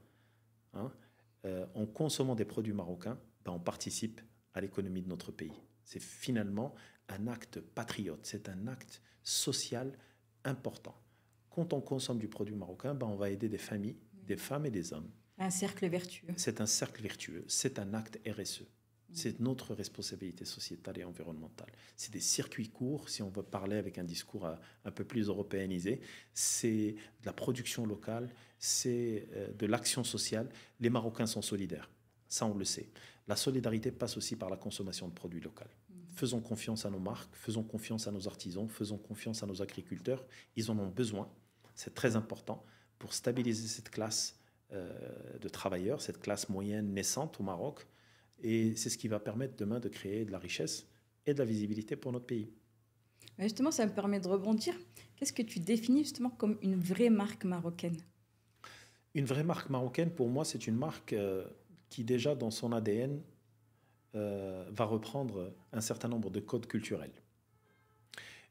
En consommant des produits marocains, on participe à l'économie de notre pays. C'est finalement un acte patriote, c'est un acte social important. Quand on consomme du produit marocain, on va aider des familles, des femmes et des hommes.
Un cercle vertueux.
C'est un cercle vertueux, c'est un acte RSE. C'est notre responsabilité sociétale et environnementale. C'est des circuits courts, si on veut parler avec un discours un peu plus européanisé. C'est de la production locale, c'est de l'action sociale. Les Marocains sont solidaires, ça on le sait. La solidarité passe aussi par la consommation de produits locaux. Faisons confiance à nos marques, faisons confiance à nos artisans, faisons confiance à nos agriculteurs. Ils en ont besoin, c'est très important pour stabiliser cette classe de travailleurs, cette classe moyenne naissante au Maroc. Et c'est ce qui va permettre demain de créer de la richesse et de la visibilité pour notre pays.
Justement, ça me permet de rebondir. Qu'est-ce que tu définis justement comme une vraie marque marocaine ?
Une vraie marque marocaine, pour moi, c'est une marque qui déjà dans son ADN va reprendre un certain nombre de codes culturels.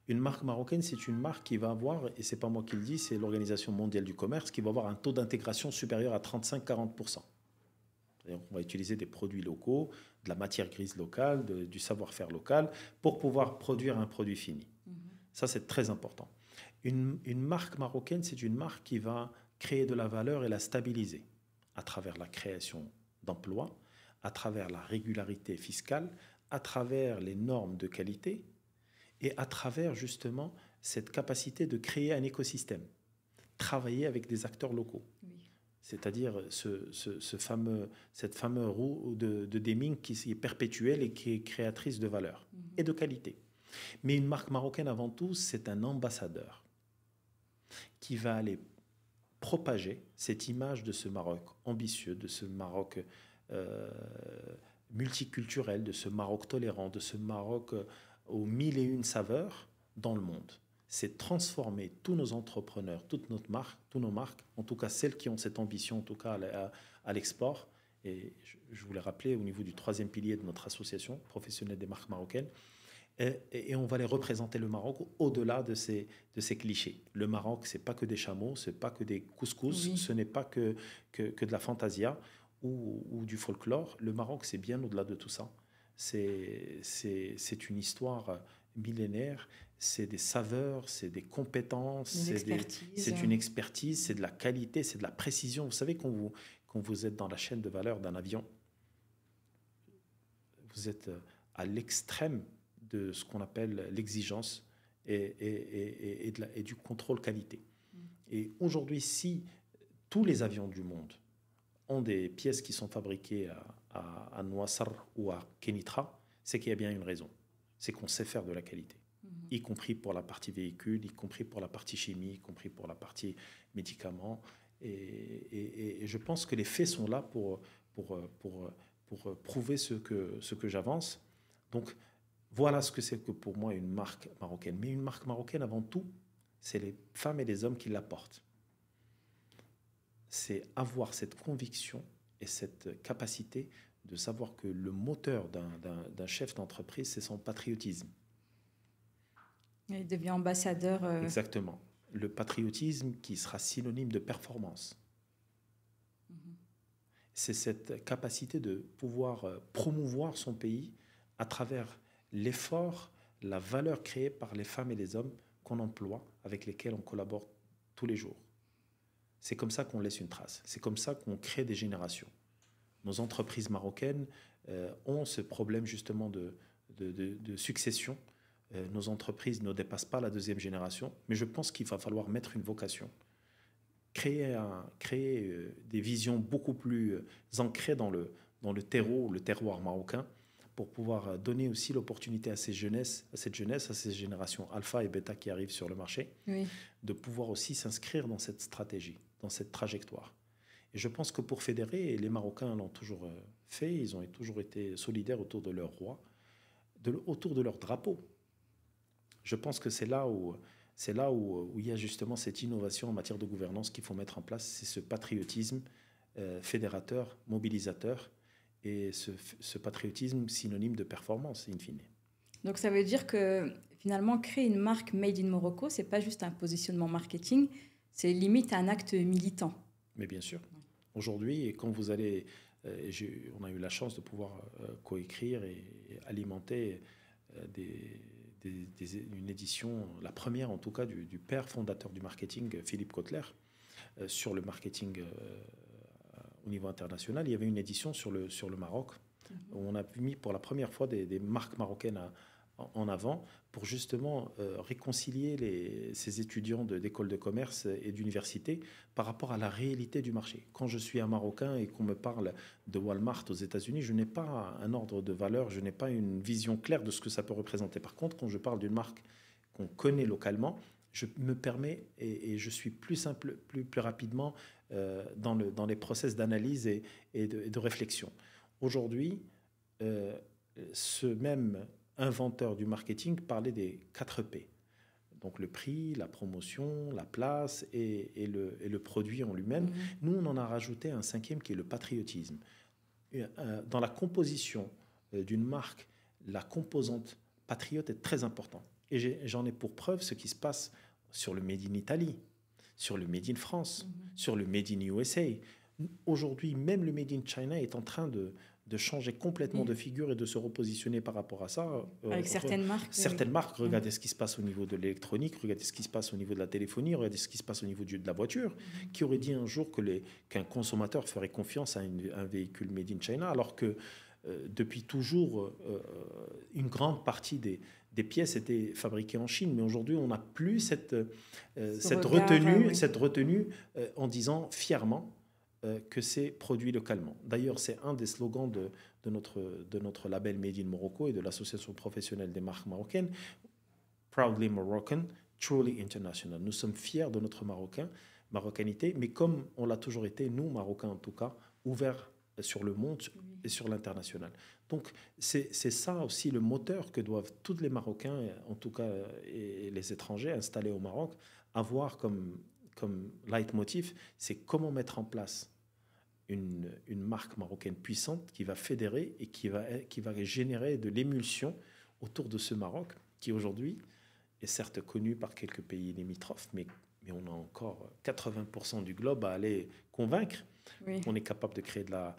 Une marque marocaine, c'est une marque qui va avoir, et ce n'est pas moi qui le dis, c'est l'Organisation mondiale du commerce, qui va avoir un taux d'intégration supérieur à 35-40%. On va utiliser des produits locaux, de la matière grise locale, du savoir-faire local, pour pouvoir produire un produit fini. Ça, c'est très important. Une marque marocaine, c'est une marque qui va créer de la valeur et la stabiliser à travers la création d'emplois, à travers la régularité fiscale, à travers les normes de qualité et à travers justement cette capacité de créer un écosystème, travailler avec des acteurs locaux. Oui. C'est-à-dire cette fameuse roue de Deming qui est perpétuelle et qui est créatrice de valeur et de qualité. Mais une marque marocaine, avant tout, c'est un ambassadeur qui va aller propager cette image de ce Maroc ambitieux, de ce Maroc multiculturel, de ce Maroc tolérant, de ce Maroc aux 1001 saveurs dans le monde. C'est transformer tous nos entrepreneurs, toutes nos marques, en tout cas celles qui ont cette ambition, en tout cas à l'export. Et je voulais rappeler au niveau du 3e pilier de notre association professionnelle des marques marocaines. Et on va les représenter le Maroc au-delà de ces clichés. Le Maroc, ce n'est pas que des chameaux, ce n'est pas que des couscous, oui. Ce n'est pas que de la fantasia ou du folklore. Le Maroc, c'est bien au-delà de tout ça. C'est une histoire millénaire, c'est des saveurs, c'est des compétences, c'est une expertise, c'est de la qualité, c'est de la précision. Vous savez, quand vous êtes dans la chaîne de valeur d'un avion, vous êtes à l'extrême de ce qu'on appelle l'exigence et du contrôle qualité. Et aujourd'hui, si tous les avions du monde ont des pièces qui sont fabriquées à Noissar ou à Kenitra, c'est qu'il y a bien une raison. C'est qu'on sait faire de la qualité, y compris pour la partie véhicule, y compris pour la partie chimie, y compris pour la partie médicaments. Et je pense que les faits sont là pour prouver ce que j'avance. Donc, voilà ce que c'est que pour moi une marque marocaine. Mais une marque marocaine, avant tout, c'est les femmes et les hommes qui la portent. C'est avoir cette conviction et cette capacité de savoir que le moteur d'un chef d'entreprise, c'est son patriotisme.
Il devient ambassadeur.
Exactement. Le patriotisme qui sera synonyme de performance. C'est cette capacité de pouvoir promouvoir son pays à travers l'effort, la valeur créée par les femmes et les hommes qu'on emploie, avec lesquels on collabore tous les jours. C'est comme ça qu'on laisse une trace. C'est comme ça qu'on crée des générations. Nos entreprises marocaines ont ce problème justement de succession. Nos entreprises ne dépassent pas la deuxième génération, mais je pense qu'il va falloir mettre une vocation, créer des visions beaucoup plus ancrées dans le terroir marocain, pour pouvoir donner aussi l'opportunité à cette jeunesse, à ces générations alpha et bêta qui arrivent sur le marché, de pouvoir aussi s'inscrire dans cette stratégie, dans cette trajectoire. Et je pense que pour fédérer, les Marocains l'ont toujours fait, ils ont toujours été solidaires autour de leur roi, autour de leur drapeau. Je pense que c'est là où il y a justement cette innovation en matière de gouvernance qu'il faut mettre en place, c'est ce patriotisme fédérateur, mobilisateur, et ce patriotisme synonyme de performance, in fine.
Donc ça veut dire que finalement, créer une marque Made in Morocco, ce n'est pas juste un positionnement marketing, c'est limite un acte militant.
Mais bien sûr. Aujourd'hui, quand vous allez... on a eu la chance de pouvoir coécrire et alimenter une édition, la première en tout cas, du père fondateur du marketing, Philippe Kotler, sur le marketing au niveau international. Il y avait une édition sur le Maroc, où on a mis pour la première fois des marques marocaines en avant pour justement réconcilier ces étudiants d'écoles de commerce et d'université par rapport à la réalité du marché. Quand je suis un Marocain et qu'on me parle de Walmart aux États-Unis, je n'ai pas un ordre de valeur, je n'ai pas une vision claire de ce que ça peut représenter. Par contre, quand je parle d'une marque qu'on connaît localement, je me permets et je suis plus simple, plus rapidement dans les process d'analyse et de réflexion. Aujourd'hui, ce même inventeur du marketing parlait des 4 P. Donc le prix, la promotion, la place et le produit en lui-même. Nous, on en a rajouté un 5e qui est le patriotisme. Dans la composition d'une marque, la composante patriote est très importante. Et j'en ai pour preuve ce qui se passe sur le Made in Italy, sur le Made in France, sur le Made in USA. Aujourd'hui, même le Made in China est en train de changer complètement de figure et de se repositionner par rapport à ça.
Avec certaines marques.
Certaines marques, regardez ce qui se passe au niveau de l'électronique, regardez ce qui se passe au niveau de la téléphonie, regardez ce qui se passe au niveau de la voiture. Qui aurait dit un jour qu'un consommateur ferait confiance à un véhicule Made in China, alors que depuis toujours, une grande partie des pièces étaient fabriquées en Chine. Mais aujourd'hui, on n'a plus cette retenue en disant fièrement que c'est produit localement. D'ailleurs, c'est un des slogans de notre label Made in Morocco et de l'association professionnelle des marques marocaines. Proudly Moroccan, truly international. Nous sommes fiers de notre marocanité, mais comme on l'a toujours été, nous, Marocains en tout cas, ouverts sur le monde et sur l'international. Donc, c'est ça aussi le moteur que doivent tous les Marocains, en tout cas et les étrangers installés au Maroc, avoir comme leitmotiv, c'est comment mettre en place une marque marocaine puissante qui va fédérer et qui va générer de l'émulsion autour de ce Maroc qui aujourd'hui est certes connu par quelques pays limitrophes, mais on a encore 80% du globe à aller convaincre qu'on est capable de créer de la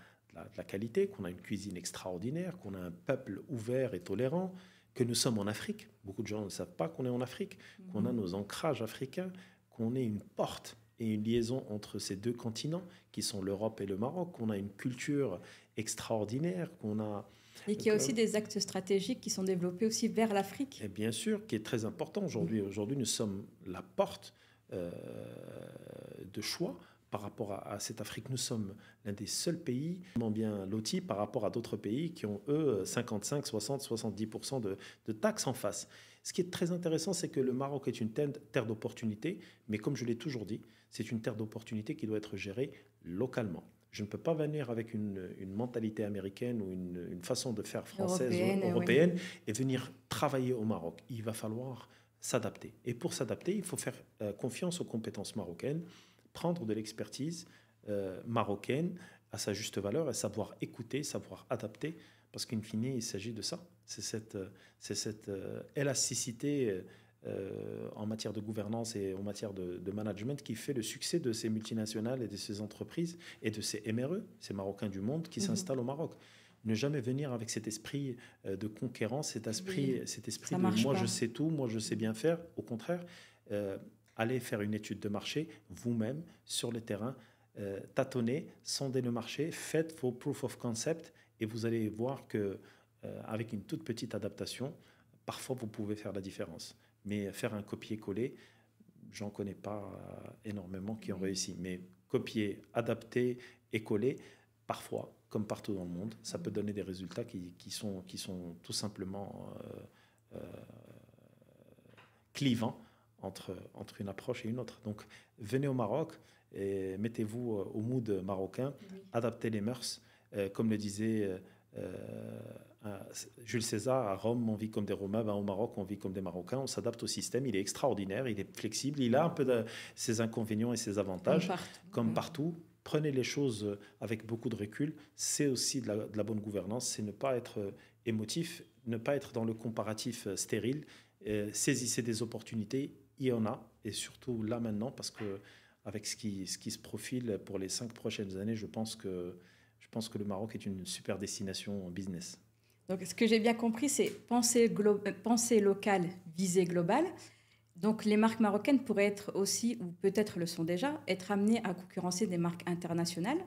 qualité, qu'on a une cuisine extraordinaire, qu'on a un peuple ouvert et tolérant, que nous sommes en Afrique. Beaucoup de gens ne savent pas qu'on est en Afrique, qu'on a nos ancrages africains, qu'on est une porte et une liaison entre ces 2 continents qui sont l'Europe et le Maroc, qu'on a une culture extraordinaire, qu'on a...
Et qu'il y a aussi des axes stratégiques qui sont développés aussi vers l'Afrique.
Et bien sûr, qui est très important aujourd'hui. Aujourd'hui, nous sommes la porte de choix par rapport à cette Afrique. Nous sommes l'un des seuls pays bien lotis par rapport à d'autres pays qui ont, eux, 55, 60, 70% de taxes en face. Ce qui est très intéressant, c'est que le Maroc est une terre d'opportunité, mais comme je l'ai toujours dit, c'est une terre d'opportunité qui doit être gérée localement. Je ne peux pas venir avec une mentalité américaine ou une façon de faire française ou européenne oui. Et venir travailler au Maroc. Il va falloir s'adapter. Et pour s'adapter, il faut faire confiance aux compétences marocaines, prendre de l'expertise marocaine à sa juste valeur et savoir écouter, savoir adapter, parce qu'in fine, il s'agit de ça. C'est cette élasticité en matière de gouvernance et en matière de management qui fait le succès de ces multinationales et de ces entreprises et de ces MRE, ces Marocains du monde qui s'installent au Maroc. Ne jamais venir avec cet esprit de conquérant, cet esprit de moi je sais tout, moi je sais bien faire. Au contraire, allez faire une étude de marché vous-même sur le terrain, tâtonnez, sondez le marché, faites vos proof of concept et vous allez voir que avec une toute petite adaptation, parfois vous pouvez faire la différence. Mais faire un copier-coller, j'en connais pas énormément qui ont réussi. Mais copier, adapter et coller, parfois, comme partout dans le monde, ça peut donner des résultats qui sont tout simplement clivants entre une approche et une autre. Donc, venez au Maroc et mettez-vous au mood marocain, adaptez les mœurs, comme le disait Jules César, à Rome, on vit comme des Romains, au Maroc, on vit comme des Marocains, on s'adapte au système, il est extraordinaire, il est flexible, il a un peu ses inconvénients et ses avantages, comme partout. Prenez les choses avec beaucoup de recul, c'est aussi de la bonne gouvernance, c'est ne pas être émotif, ne pas être dans le comparatif stérile, saisissez des opportunités, il y en a, et surtout là maintenant, parce que avec ce qui se profile pour les 5 prochaines années, je pense que le Maroc est une super destination en business.
Donc, ce que j'ai bien compris, c'est penser locale, visée globale. Donc, les marques marocaines pourraient être aussi, ou peut-être le sont déjà, être amenées à concurrencer des marques internationales.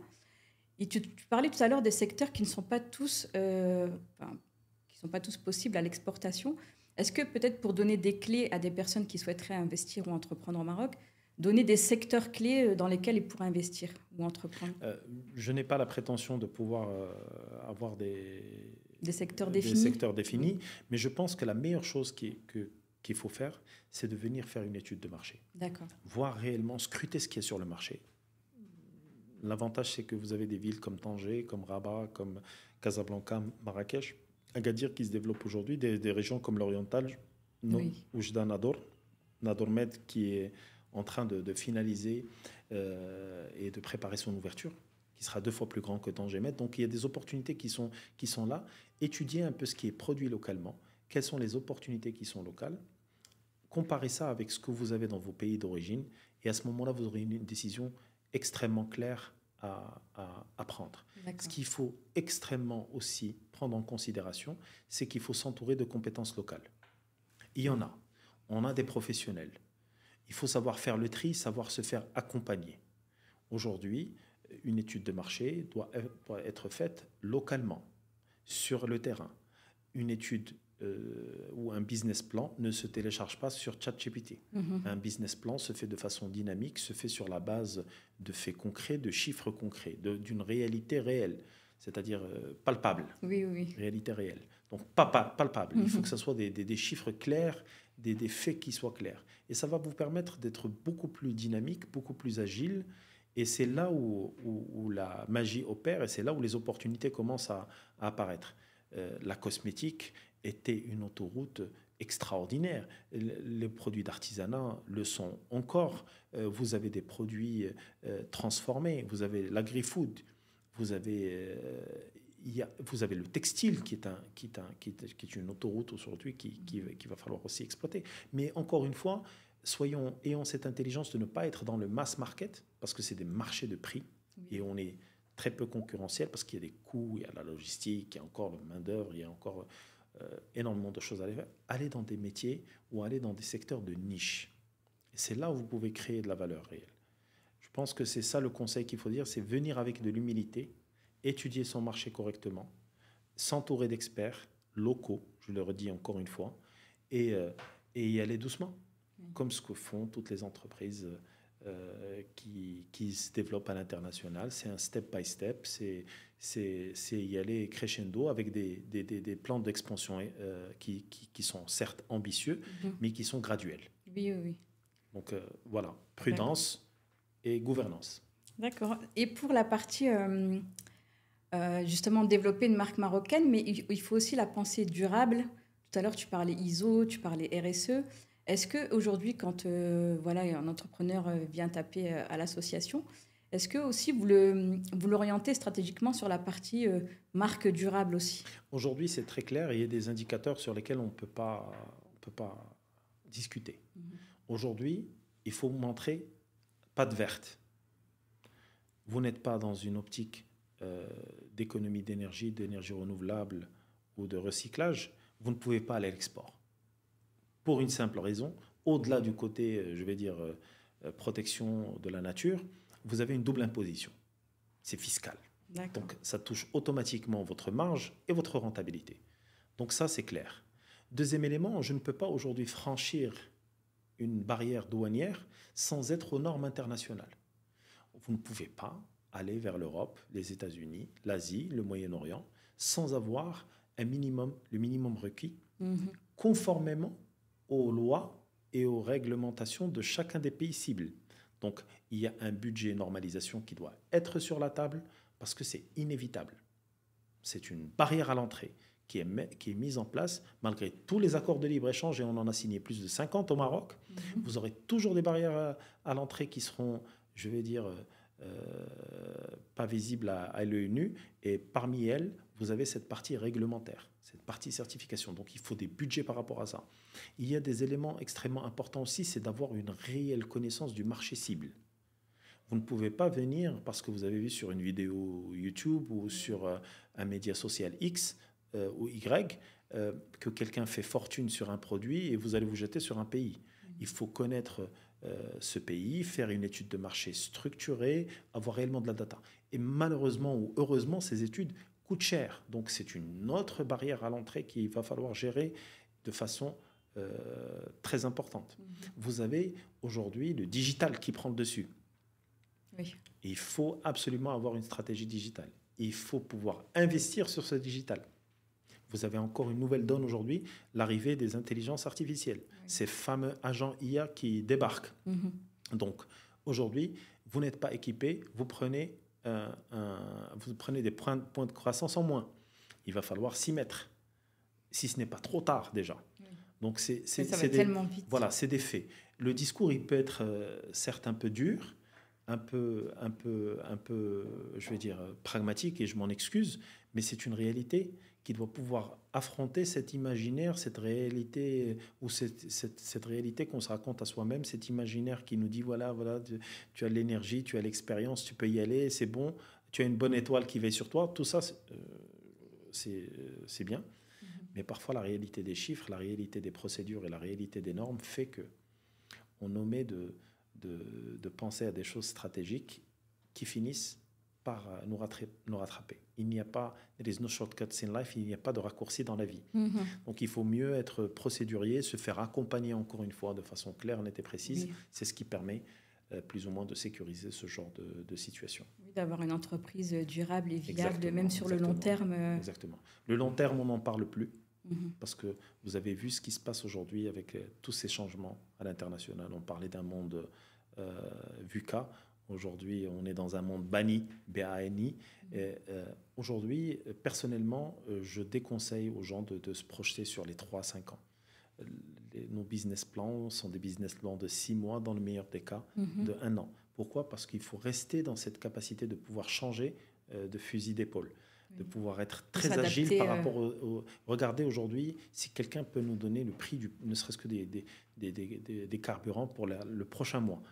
Et tu parlais tout à l'heure des secteurs qui ne sont pas tous, possibles à l'exportation. Est-ce que peut-être pour donner des clés à des personnes qui souhaiteraient investir ou entreprendre au Maroc, donner des secteurs clés dans lesquels ils pourraient investir ou entreprendre?
Je n'ai pas la prétention de pouvoir avoir des
secteurs définis,
mais je pense que la meilleure chose qu'il faut faire, c'est de venir faire une étude de marché.
D'accord.
Voir réellement, scruter ce qui est sur le marché. L'avantage, c'est que vous avez des villes comme Tanger, comme Rabat, comme Casablanca, Marrakech, Agadir qui se développent aujourd'hui, des régions comme l'Oriental, Oujda, Nador Med qui est en train de finaliser et de préparer son ouverture, qui sera 2 fois plus grand que Tanger Med. Donc il y a des opportunités qui sont là. Étudiez un peu ce qui est produit localement, quelles sont les opportunités qui sont locales, comparez ça avec ce que vous avez dans vos pays d'origine, et à ce moment-là, vous aurez une décision extrêmement claire à prendre.
D'accord.
Ce qu'il faut extrêmement aussi prendre en considération, c'est qu'il faut s'entourer de compétences locales. Il y en a. On a des professionnels. Il faut savoir faire le tri, savoir se faire accompagner. Aujourd'hui, une étude de marché doit être faite localement, sur le terrain. Une étude ou un business plan ne se télécharge pas sur ChatGPT. Un business plan se fait de façon dynamique, se fait sur la base de faits concrets, de chiffres concrets, d'une réalité réelle, c'est-à-dire palpable.
Oui.
Réalité réelle. Donc pas palpable. Il faut que ce soit des chiffres clairs, des faits qui soient clairs. Et ça va vous permettre d'être beaucoup plus dynamique, beaucoup plus agile. Et c'est là où la magie opère et c'est là où les opportunités commencent à apparaître. La cosmétique était une autoroute extraordinaire. Les produits d'artisanat le sont encore. Vous avez des produits transformés, vous avez l'agri-food, vous avez le textile qui est une autoroute aujourd'hui qu'il va falloir aussi exploiter. Mais encore une fois, ayons cette intelligence de ne pas être dans le mass market, parce que c'est des marchés de prix, et on est très peu concurrentiel, parce qu'il y a des coûts, il y a la logistique, il y a encore la main-d'œuvre, il y a encore énormément de choses à faire. Allez dans des métiers ou allez dans des secteurs de niche. Et c'est là où vous pouvez créer de la valeur réelle. Je pense que c'est ça le conseil qu'il faut dire, c'est venir avec de l'humilité, étudier son marché correctement, s'entourer d'experts locaux, je le redis encore une fois, et y aller doucement, comme ce que font toutes les entreprises, et y aller doucement. qui se développe à l'international. C'est un step by step, c'est y aller crescendo avec des plans d'expansion qui sont certes ambitieux, mais qui sont graduels.
Oui, oui, oui.
Donc voilà, prudence et gouvernance.
D'accord. Et pour la partie, justement, développer une marque marocaine, mais il faut aussi la pensée durable. Tout à l'heure, tu parlais ISO, tu parlais RSE. Est-ce qu'aujourd'hui, quand voilà, un entrepreneur vient taper à l'association, est-ce que aussi vous l'orientez stratégiquement sur la partie marque durable aussi?
Aujourd'hui, c'est très clair. Il y a des indicateurs sur lesquels on ne peut pas discuter. Aujourd'hui, il faut montrer patte verte. Vous n'êtes pas dans une optique d'économie d'énergie renouvelable ou de recyclage. Vous ne pouvez pas aller à l'export. Pour une simple raison, au-delà du côté, je vais dire, protection de la nature, vous avez une double imposition. C'est fiscal. Donc, ça touche automatiquement votre marge et votre rentabilité. Donc, ça, c'est clair. Deuxième élément, je ne peux pas aujourd'hui franchir une barrière douanière sans être aux normes internationales. Vous ne pouvez pas aller vers l'Europe, les États-Unis, l'Asie, le Moyen-Orient, sans avoir le minimum requis, conformément aux lois et aux réglementations de chacun des pays cibles. Donc, il y a un budget normalisation qui doit être sur la table parce que c'est inévitable. C'est une barrière à l'entrée qui est mise en place malgré tous les accords de libre-échange, et on en a signé plus de 50 au Maroc. Vous aurez toujours des barrières à l'entrée qui seront, je vais dire, pas visibles à l'œil nu, et parmi elles, vous avez cette partie réglementaire, cette partie certification. Donc, il faut des budgets par rapport à ça. Il y a des éléments extrêmement importants aussi, c'est d'avoir une réelle connaissance du marché cible. Vous ne pouvez pas venir parce que vous avez vu sur une vidéo YouTube ou sur un média social X ou Y que quelqu'un fait fortune sur un produit et vous allez vous jeter sur un pays. Il faut connaître ce pays, faire une étude de marché structurée, avoir réellement de la data. Et malheureusement ou heureusement, ces études coûtent cher. Donc c'est une autre barrière à l'entrée qu'il va falloir gérer de façon très importante. Vous avez aujourd'hui le digital qui prend le dessus. Oui. Et il faut absolument avoir une stratégie digitale. Il faut pouvoir investir sur ce digital. Vous avez encore une nouvelle donne aujourd'hui, l'arrivée des intelligences artificielles, ces fameux agents IA qui débarquent. Donc aujourd'hui, vous n'êtes pas équipé, vous prenez des points de croissance en moins. Il va falloir s'y mettre, si ce n'est pas trop tard déjà. Donc c'est
tellement vite.
Voilà, c'est des faits. Le discours, il peut être certes un peu dur, un peu, je vais dire, pragmatique, et je m'en excuse, mais c'est une réalité qui doit pouvoir affronter cet imaginaire, cette réalité, ou cette réalité qu'on se raconte à soi-même, cet imaginaire qui nous dit, voilà, tu as l'énergie, tu as l'expérience, tu peux y aller, c'est bon, tu as une bonne étoile qui veille sur toi, tout ça, c'est bien. Mais parfois, la réalité des chiffres, la réalité des procédures et la réalité des normes fait que on omet de penser à des choses stratégiques qui finissent par nous rattraper. Il n'y a pas, there is no shortcuts in life, il n'y a pas de raccourci dans la vie. Donc il faut mieux être procédurier, se faire accompagner encore une fois de façon claire, nette et précise. Oui. C'est ce qui permet plus ou moins de sécuriser ce genre de situation.
Oui, d'avoir une entreprise durable et viable, même sur le long terme.
Exactement. Le long terme, on n'en parle plus. Parce que vous avez vu ce qui se passe aujourd'hui avec tous ces changements à l'international. On parlait d'un monde VUCA. Aujourd'hui, on est dans un monde BANI, B-A-N-I. Aujourd'hui, personnellement, je déconseille aux gens de se projeter sur les 3 à 5 ans. Nos business plans sont des business plans de 6 mois, dans le meilleur des cas, de 1 an. Pourquoi ? Parce qu'il faut rester dans cette capacité de pouvoir changer de fusil d'épaule, de pouvoir être très agile par rapport au... Regardez aujourd'hui, si quelqu'un peut nous donner le prix, ne serait-ce que des carburants pour le prochain mois.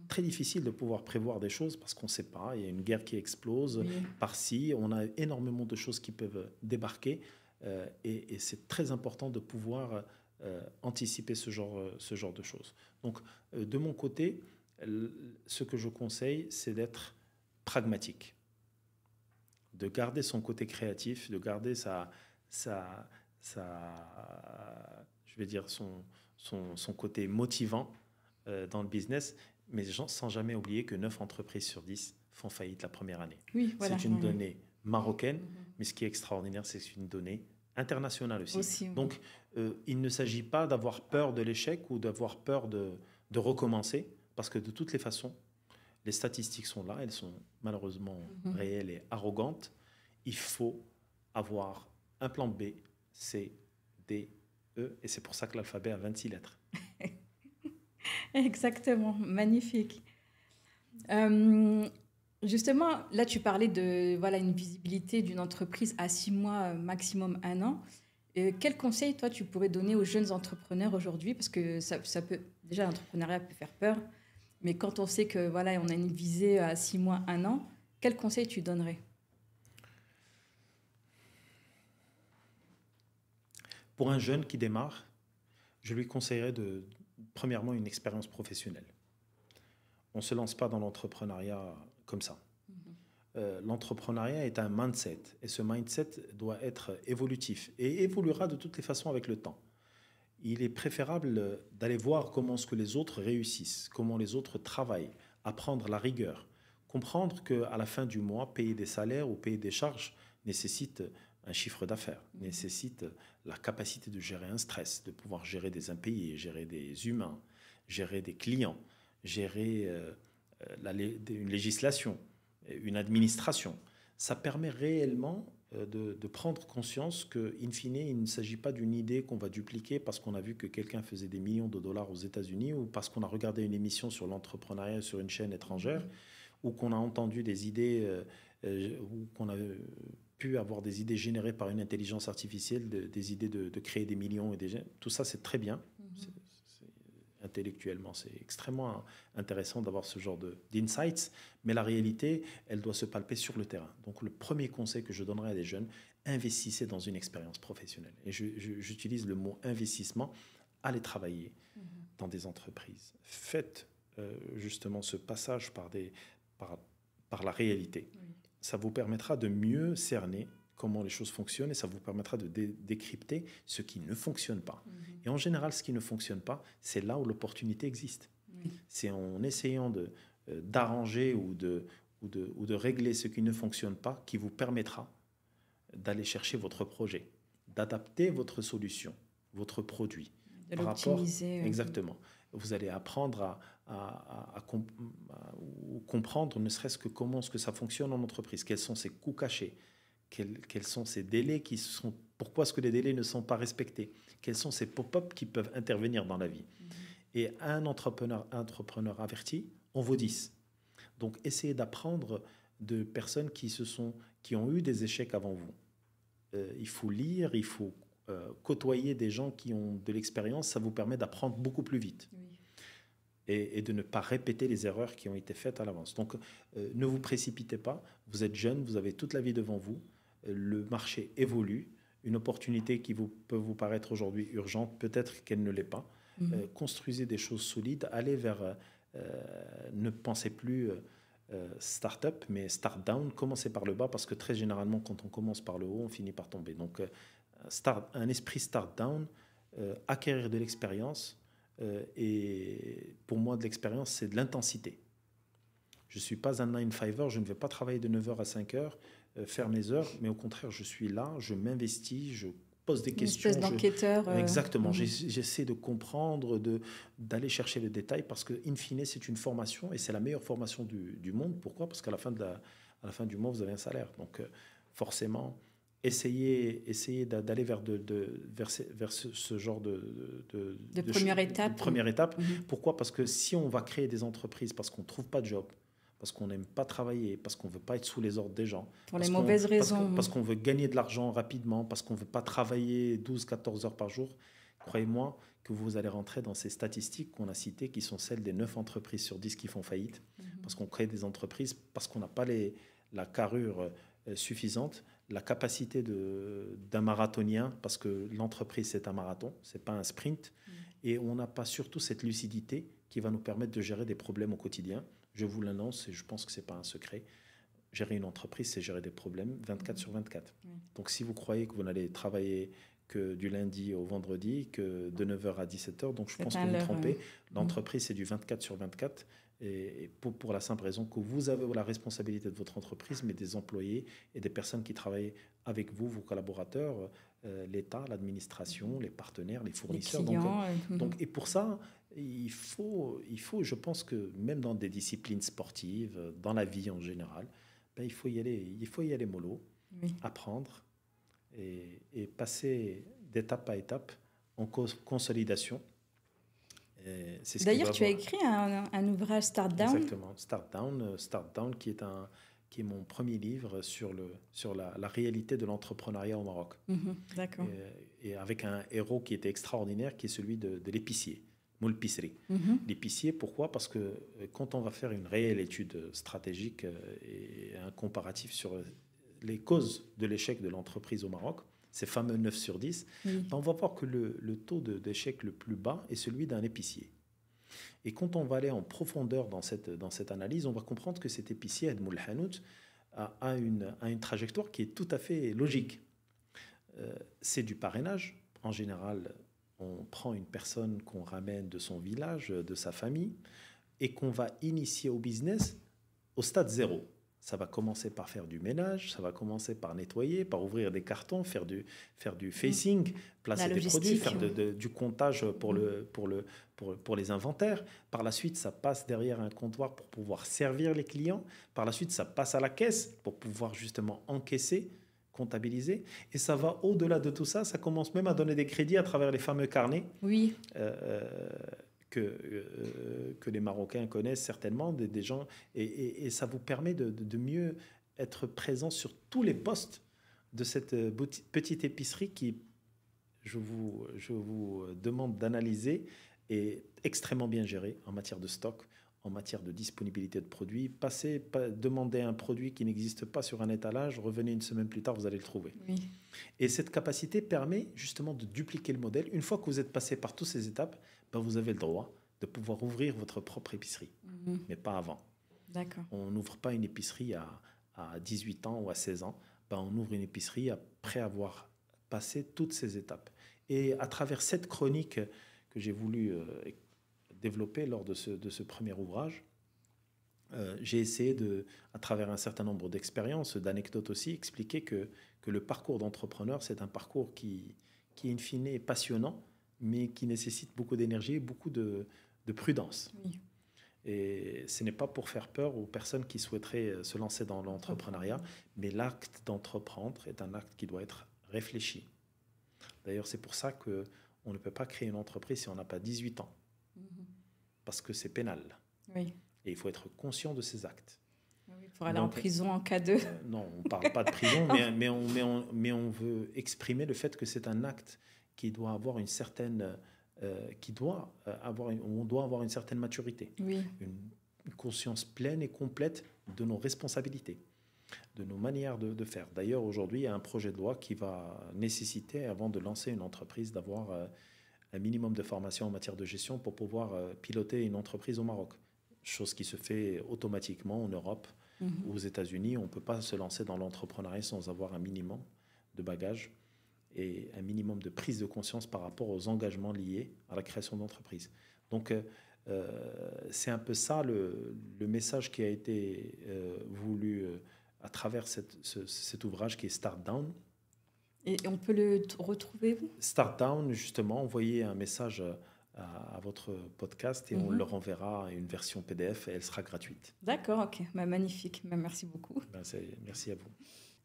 Très difficile de pouvoir prévoir des choses parce qu'on ne sait pas. Il y a une guerre qui explose par-ci. On a énormément de choses qui peuvent débarquer et c'est très important de pouvoir anticiper ce genre de choses. Donc, de mon côté, ce que je conseille, c'est d'être pragmatique, de garder son côté créatif, de garder je vais dire son côté motivant dans le business, mais sans jamais oublier que 9 entreprises sur 10 font faillite la première année.
Oui, voilà.
C'est une donnée marocaine, mais ce qui est extraordinaire, c'est que c'est une donnée internationale aussi. Donc, il ne s'agit pas d'avoir peur de l'échec ou d'avoir peur de recommencer, parce que de toutes les façons, les statistiques sont là, elles sont malheureusement réelles et arrogantes. Il faut avoir un plan B, C, D, E, et c'est pour ça que l'alphabet a 26 lettres.
Exactement, magnifique. Justement, là, tu parlais de une visibilité d'une entreprise à 6 mois, maximum 1 an. Quel conseil, toi, tu pourrais donner aux jeunes entrepreneurs aujourd'hui? Parce que ça peut, déjà, l'entrepreneuriat peut faire peur, mais quand on sait que on a une visée à 6 mois, 1 an, quel conseil tu donnerais?
Pour un jeune qui démarre, je lui conseillerais premièrement, une expérience professionnelle. On ne se lance pas dans l'entrepreneuriat comme ça. L'entrepreneuriat est un mindset, et ce mindset doit être évolutif et évoluera de toutes les façons avec le temps. Il est préférable d'aller voir comment est-ce que les autres réussissent, comment les autres travaillent, apprendre la rigueur, comprendre qu'à la fin du mois, payer des salaires ou payer des charges nécessite un chiffre d'affaires, nécessite la capacité de gérer un stress, de pouvoir gérer des impayés, gérer des humains, gérer des clients, gérer une législation, une administration. Ça permet réellement de prendre conscience qu'in fine, il ne s'agit pas d'une idée qu'on va dupliquer parce qu'on a vu que quelqu'un faisait des millions de dollars aux États-Unis ou parce qu'on a regardé une émission sur l'entrepreneuriat sur une chaîne étrangère ou qu'on a entendu des idées ou qu'on a pu avoir des idées générées par une intelligence artificielle, des idées de créer des millions. Tout ça, c'est très bien. Intellectuellement, c'est extrêmement intéressant d'avoir ce genre d'insights, mais la réalité, elle doit se palper sur le terrain. Donc, le premier conseil que je donnerais à des jeunes, investissez dans une expérience professionnelle. Et j'utilise le mot investissement, allez travailler dans des entreprises. Faites justement ce passage par la réalité. Oui. Ça vous permettra de mieux cerner comment les choses fonctionnent et ça vous permettra de décrypter ce qui ne fonctionne pas. Et en général, ce qui ne fonctionne pas, c'est là où l'opportunité existe. C'est en essayant d'arranger ou de régler ce qui ne fonctionne pas qui vous permettra d'aller chercher votre projet, d'adapter votre solution, votre produit.
De l'optimiser.
Exactement. Vous allez apprendre à comprendre ne serait-ce que comment est-ce que ça fonctionne en entreprise, quels sont ses coûts cachés, quels sont ces délais pourquoi est-ce que les délais ne sont pas respectés, quels sont ces pop-up qui peuvent intervenir dans la vie. Et un entrepreneur averti, on vaut 10. Donc, essayez d'apprendre de personnes qui ont eu des échecs avant vous. Il faut lire, il faut côtoyer des gens qui ont de l'expérience, ça vous permet d'apprendre beaucoup plus vite. Oui. Et de ne pas répéter les erreurs qui ont été faites à l'avance. Donc, ne vous précipitez pas, vous êtes jeune, vous avez toute la vie devant vous, le marché évolue, une opportunité qui peut vous paraître aujourd'hui urgente, peut-être qu'elle ne l'est pas. Construisez des choses solides, allez vers, ne pensez plus start-up, mais start-down, commencez par le bas, parce que très généralement, quand on commence par le haut, on finit par tomber. Donc, un esprit start-down, acquérir de l'expérience, et pour moi, de l'expérience, c'est de l'intensité. Je ne suis pas un 9-5er, je ne vais pas travailler de 9h à 5h, faire mes heures, mais au contraire, je suis là, je m'investis, je pose des questions.
Une espèce d'enquêteur.
Exactement, j'essaie de comprendre, d'aller chercher le détail, parce que, in fine, c'est une formation, et c'est la meilleure formation du monde. Pourquoi ? Parce qu'à la fin du mois, vous avez un salaire. Donc, forcément, essayez d'aller vers ce genre de première étape. Pourquoi ? Parce que si on va créer des entreprises parce qu'on ne trouve pas de job, parce qu'on n'aime pas travailler, parce qu'on ne veut pas être sous les ordres des gens.
Pour les mauvaises raisons.
Parce qu'on veut gagner de l'argent rapidement, parce qu'on ne veut pas travailler 12-14 heures par jour, croyez-moi que vous allez rentrer dans ces statistiques qu'on a citées, qui sont celles des 9 entreprises sur 10 qui font faillite, parce qu'on crée des entreprises, parce qu'on n'a pas la carrure suffisante, la capacité d'un marathonien, parce que l'entreprise, c'est un marathon, ce n'est pas un sprint, et on n'a pas surtout cette lucidité qui va nous permettre de gérer des problèmes au quotidien. Je vous l'annonce et je pense que ce n'est pas un secret. Gérer une entreprise, c'est gérer des problèmes 24 sur 24. Donc, si vous croyez que vous n'allez travailler que du lundi au vendredi, que de 9 h à 17 h. Donc, je pense que vous
à
vous
l'heure,
trompez. L'entreprise, c'est du 24/24. Et pour la simple raison que vous avez la responsabilité de votre entreprise, mais des employés et des personnes qui travaillent avec vous, vos collaborateurs, l'État, l'administration, les partenaires, les
les
fournisseurs.
clients.
Et pour ça, il faut, je pense que même dans des disciplines sportives, dans la vie en général, ben, il faut y aller mollo,
Oui.
apprendre et passer d'étape à étape en consolidation. C'est ce
D'ailleurs, tu as
avoir.
écrit un ouvrage Start Down.
Exactement, Start Down qui est mon premier livre sur la réalité de l'entrepreneuriat au Maroc.
D'accord.
Et avec un héros qui était extraordinaire, qui est celui de l'épicier, Moul Pisserie. L'épicier, pourquoi? Parce que quand on va faire une réelle étude stratégique et un comparatif sur les causes de l'échec de l'entreprise au Maroc, ces fameux 9 sur 10,
Oui.
on va voir que le taux d'échec le plus bas est celui d'un épicier. Et quand on va aller en profondeur dans cette analyse, on va comprendre que cet épicier, Edmoul Hanout, a une trajectoire qui est tout à fait logique. C'est du parrainage. En général, on prend une personne qu'on ramène de son village, de sa famille, et qu'on va initier au business au stade 0. Ça va commencer par faire du ménage, ça va commencer par nettoyer, par ouvrir des cartons, faire du facing, placer des produits, faire du comptage pour les inventaires. Par la suite, ça passe derrière un comptoir pour pouvoir servir les clients. Par la suite, ça passe à la caisse pour pouvoir justement encaisser, comptabiliser. Et ça va au-delà de tout ça, ça commence même à donner des crédits à travers les fameux carnets.
Oui.
Que les Marocains connaissent certainement, des gens, et ça vous permet de mieux être présent sur tous les postes de cette petite épicerie qui, je vous demande d'analyser, est extrêmement bien gérée en matière de stock, en matière de disponibilité de produits. Demandez un produit qui n'existe pas sur un étalage, revenez une semaine plus tard, vous allez le trouver.
Oui.
Et cette capacité permet justement de dupliquer le modèle. Une fois que vous êtes passé par toutes ces étapes, ben vous avez le droit de pouvoir ouvrir votre propre épicerie, mais pas avant.
D'accord.
On n'ouvre pas une épicerie à 18 ans ou à 16 ans, ben on ouvre une épicerie après avoir passé toutes ces étapes. Et à travers cette chronique que j'ai voulu développer lors de ce premier ouvrage, j'ai essayé à travers un certain nombre d'expériences, d'anecdotes aussi, expliquer que le parcours d'entrepreneur, c'est un parcours qui in fine, est passionnant, mais qui nécessite beaucoup d'énergie et beaucoup de prudence.
Oui.
Et ce n'est pas pour faire peur aux personnes qui souhaiteraient se lancer dans l'entrepreneuriat, mais l'acte d'entreprendre est un acte qui doit être réfléchi. D'ailleurs, c'est pour ça qu'on ne peut pas créer une entreprise si on n'a pas 18 ans, parce que c'est pénal.
Oui.
Et il faut être conscient de ces actes.
Oui, pour aller en prison en cas de...
Non, on ne parle pas de prison, mais on veut exprimer le fait que c'est un acte qui doit avoir une certaine... on doit avoir une certaine maturité.
Oui.
Une conscience pleine et complète de nos responsabilités, de nos manières de faire. D'ailleurs, aujourd'hui, il y a un projet de loi qui va nécessiter, avant de lancer une entreprise, d'avoir un minimum de formation en matière de gestion pour pouvoir piloter une entreprise au Maroc. Chose qui se fait automatiquement en Europe ou aux États-Unis. On ne peut pas se lancer dans l'entrepreneuriat sans avoir un minimum de bagages et un minimum de prise de conscience par rapport aux engagements liés à la création d'entreprise. Donc, c'est un peu ça le message qui a été voulu à travers cet ouvrage qui est Start Down.
Et on peut le retrouver où?
Start Down, justement, envoyez un message à votre podcast et on leur enverra une version PDF et elle sera gratuite.
D'accord, ok. Bah, magnifique. Bah, merci beaucoup.
Merci à vous.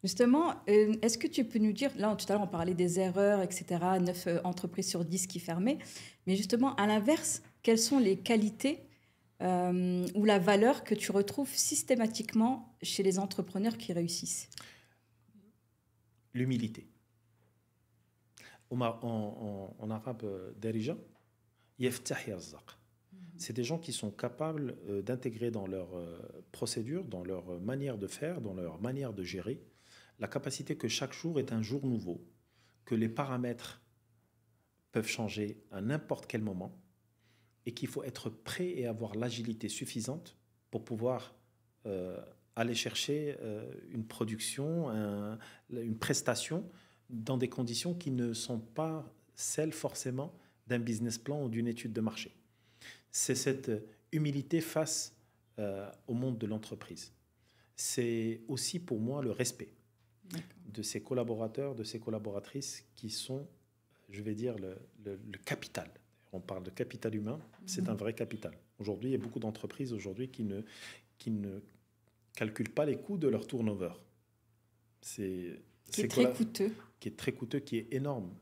Justement, est-ce que tu peux nous dire, là tout à l'heure on parlait des erreurs, etc., 9 entreprises sur 10 qui fermaient, mais justement à l'inverse, quelles sont les qualités ou la valeur que tu retrouves systématiquement chez les entrepreneurs qui réussissent?
L'humilité. En arabe, darija, yaftah yarzaq. C'est des gens qui sont capables d'intégrer dans leur procédure, dans leur manière de faire, dans leur manière de gérer, la capacité que chaque jour est un jour nouveau, que les paramètres peuvent changer à n'importe quel moment et qu'il faut être prêt et avoir l'agilité suffisante pour pouvoir aller chercher une production, une prestation dans des conditions qui ne sont pas celles forcément d'un business plan ou d'une étude de marché. C'est cette humilité face au monde de l'entreprise. C'est aussi pour moi le respect de ses collaborateurs, de ses collaboratrices qui sont, je vais dire, le capital. On parle de capital humain, c'est un vrai capital. Aujourd'hui, il y a beaucoup d'entreprises aujourd'hui qui ne calculent pas les coûts de leur turnover.
Qui est très coûteux.
Qui est très coûteux, qui est énorme.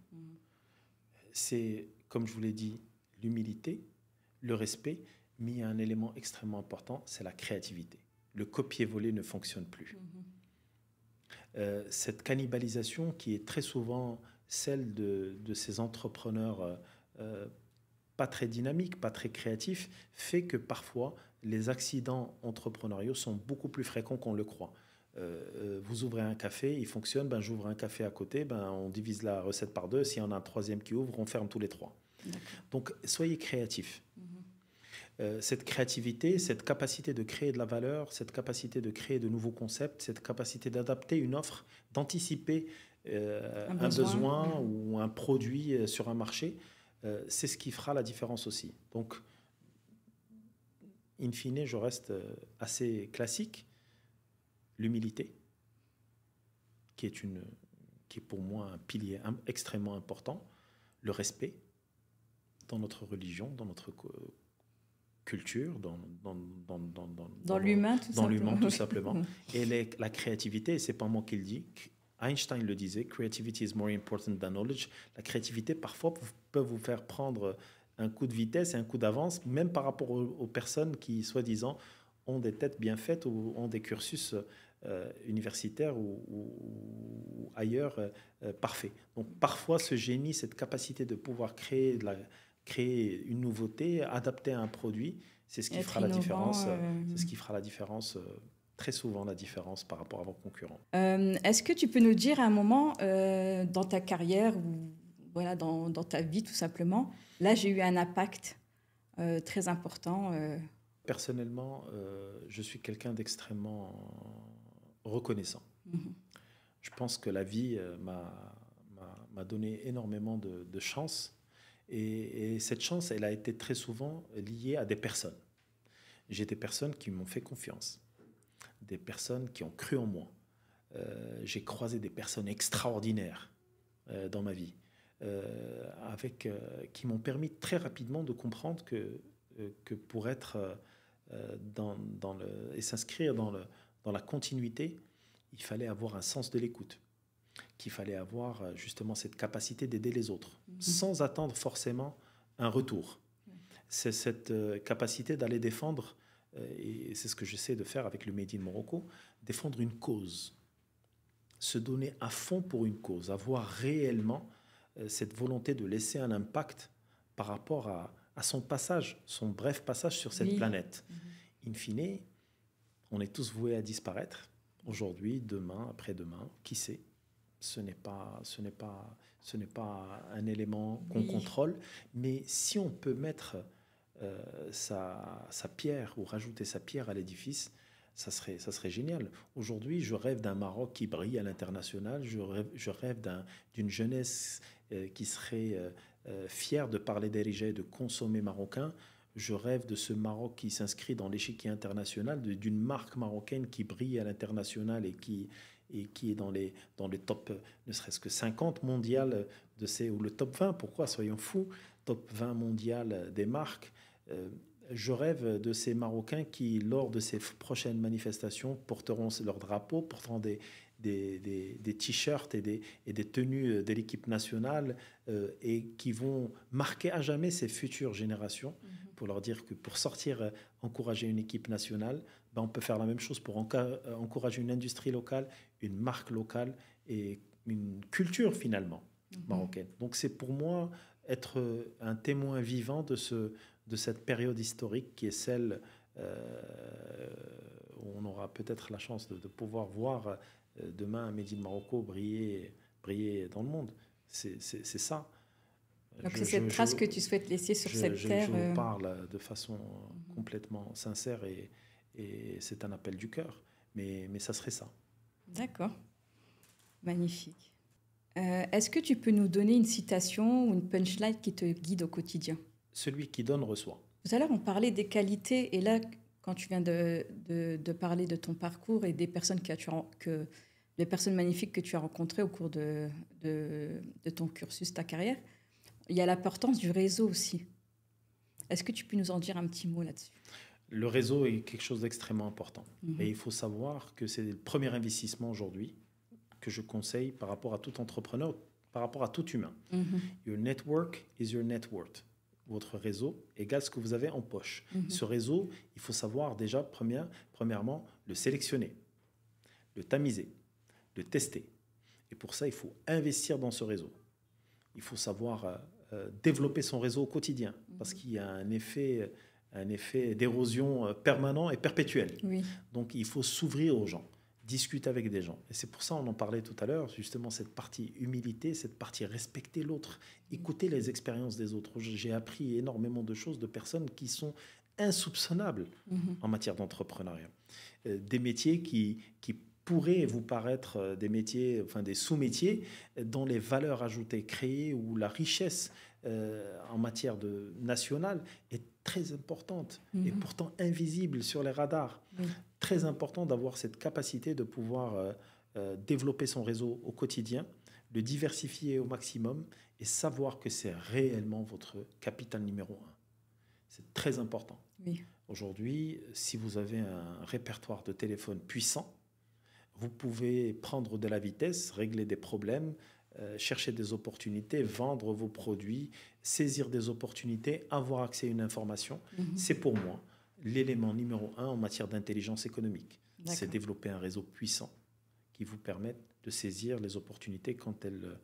C'est, comme je vous l'ai dit, l'humilité, le respect, mais il y a un élément extrêmement important, c'est la créativité. Le copier-voler ne fonctionne plus. Cette cannibalisation qui est très souvent celle de ces entrepreneurs pas très dynamiques, pas très créatifs, fait que parfois les accidents entrepreneuriaux sont beaucoup plus fréquents qu'on le croit. Vous ouvrez un café, il fonctionne, j'ouvre un café à côté, on divise la recette par 2, s'il y en a un troisième qui ouvre, on ferme tous les 3. Donc soyez créatifs. Cette créativité, cette capacité de créer de la valeur, cette capacité de créer de nouveaux concepts, cette capacité d'adapter une offre, d'anticiper un besoin ou un produit sur un marché, c'est ce qui fera la différence aussi. Donc, in fine, je reste assez classique. L'humilité, qui est pour moi un pilier extrêmement important. Le respect dans notre religion, dans notre culture,
dans l'humain
tout simplement. Et la créativité, c'est pas moi qui le dis. Einstein le disait, creativity is more important than knowledge. La créativité, parfois, peut vous faire prendre un coup de vitesse et un coup d'avance, même par rapport aux personnes qui, soi-disant, ont des têtes bien faites ou ont des cursus universitaires ou ailleurs parfaits. Donc, parfois, ce génie, cette capacité de pouvoir créer une nouveauté, adapter à un produit, c'est ce qui fera la différence. C'est ce qui fera la différence, très souvent la différence par rapport à vos concurrents.
Est-ce que tu peux nous dire à un moment dans ta carrière ou voilà, dans ta vie tout simplement, là j'ai eu un impact très important
Personnellement, je suis quelqu'un d'extrêmement reconnaissant. Je pense que la vie m'a donné énormément de chance. Et cette chance, elle a été très souvent liée à des personnes. J'ai des personnes qui m'ont fait confiance, des personnes qui ont cru en moi. J'ai croisé des personnes extraordinaires dans ma vie, qui m'ont permis très rapidement de comprendre que pour être et s'inscrire dans la continuité, il fallait avoir un sens de l'écoute, qu'il fallait avoir justement cette capacité d'aider les autres, sans attendre forcément un retour. C'est cette capacité d'aller défendre, et c'est ce que j'essaie de faire avec le Made in Morocco, défendre une cause, se donner à fond pour une cause, avoir réellement cette volonté de laisser un impact par rapport à son passage, son bref passage sur cette planète. In fine, on est tous voués à disparaître, aujourd'hui, demain, après-demain, qui sait? Ce n'est pas un élément qu'on contrôle, mais si on peut mettre sa pierre ou rajouter sa pierre à l'édifice, ça serait génial. Aujourd'hui, je rêve d'un Maroc qui brille à l'international, je rêve d'une jeunesse qui serait fière de parler d'Erija et de consommer marocain. Je rêve de ce Maroc qui s'inscrit dans l'échiquier international, d'une marque marocaine qui brille à l'international et qui est dans les top, ne serait-ce que 50 mondiales, ou le top 20, pourquoi, soyons fous, top 20 mondial des marques. Je rêve de ces Marocains qui, lors de ces prochaines manifestations, porteront leur drapeau, porteront des t-shirts et des tenues de l'équipe nationale et qui vont marquer à jamais ces futures générations pour leur dire que pour encourager une équipe nationale, on peut faire la même chose pour encourager une industrie locale, une marque locale et une culture finalement marocaine. Donc c'est pour moi être un témoin vivant de cette période historique qui est celle où on aura peut-être la chance de pouvoir voir demain Made in Morocco briller dans le monde. C'est ça.
Donc c'est cette trace que tu souhaites laisser sur cette terre.
Je vous parle de façon complètement sincère et c'est un appel du cœur. Mais ça serait ça.
D'accord. Magnifique. Est-ce que tu peux nous donner une citation ou une punchline qui te guide au quotidien?
Celui qui donne reçoit.
Tout à l'heure, on parlait des qualités, et là, quand tu viens de parler de ton parcours et des personnes les personnes magnifiques que tu as rencontrées au cours de ton cursus, ta carrière, il y a l'importance du réseau aussi. Est-ce que tu peux nous en dire un petit mot là-dessus?
Le réseau est quelque chose d'extrêmement important.
Mhm.
Et il faut savoir que c'est le premier investissement aujourd'hui que je conseille par rapport à tout entrepreneur, par rapport à tout humain.
Mhm.
Your network is your net worth. Votre réseau égale ce que vous avez en poche.
Mhm.
Ce réseau, il faut savoir déjà, premièrement, le sélectionner, le tamiser, le tester. Et pour ça, il faut investir dans ce réseau. Il faut savoir développer son réseau au quotidien, parce qu'il y a un effet d'érosion permanent et perpétuel.
Oui.
Donc, il faut s'ouvrir aux gens, discuter avec des gens. Et c'est pour ça, on en parlait tout à l'heure, justement, cette partie humilité, cette partie respecter l'autre, écouter les expériences des autres. J'ai appris énormément de choses de personnes qui sont insoupçonnables en matière d'entrepreneuriat. Des métiers qui pourraient vous paraître des métiers, enfin des sous-métiers, dont les valeurs ajoutées créées ou la richesse en matière nationale est très importante et pourtant invisible sur les radars. Très important d'avoir cette capacité de pouvoir développer son réseau au quotidien, le diversifier au maximum et savoir que c'est réellement votre capital numéro un. C'est très important.
Oui.
Aujourd'hui, si vous avez un répertoire de téléphone puissant, vous pouvez prendre de la vitesse, régler des problèmes, chercher des opportunités, vendre vos produits, saisir des opportunités, avoir accès à une information. C'est pour moi l'élément numéro un en matière d'intelligence économique. C'est développer un réseau puissant qui vous permette de saisir les opportunités quand elles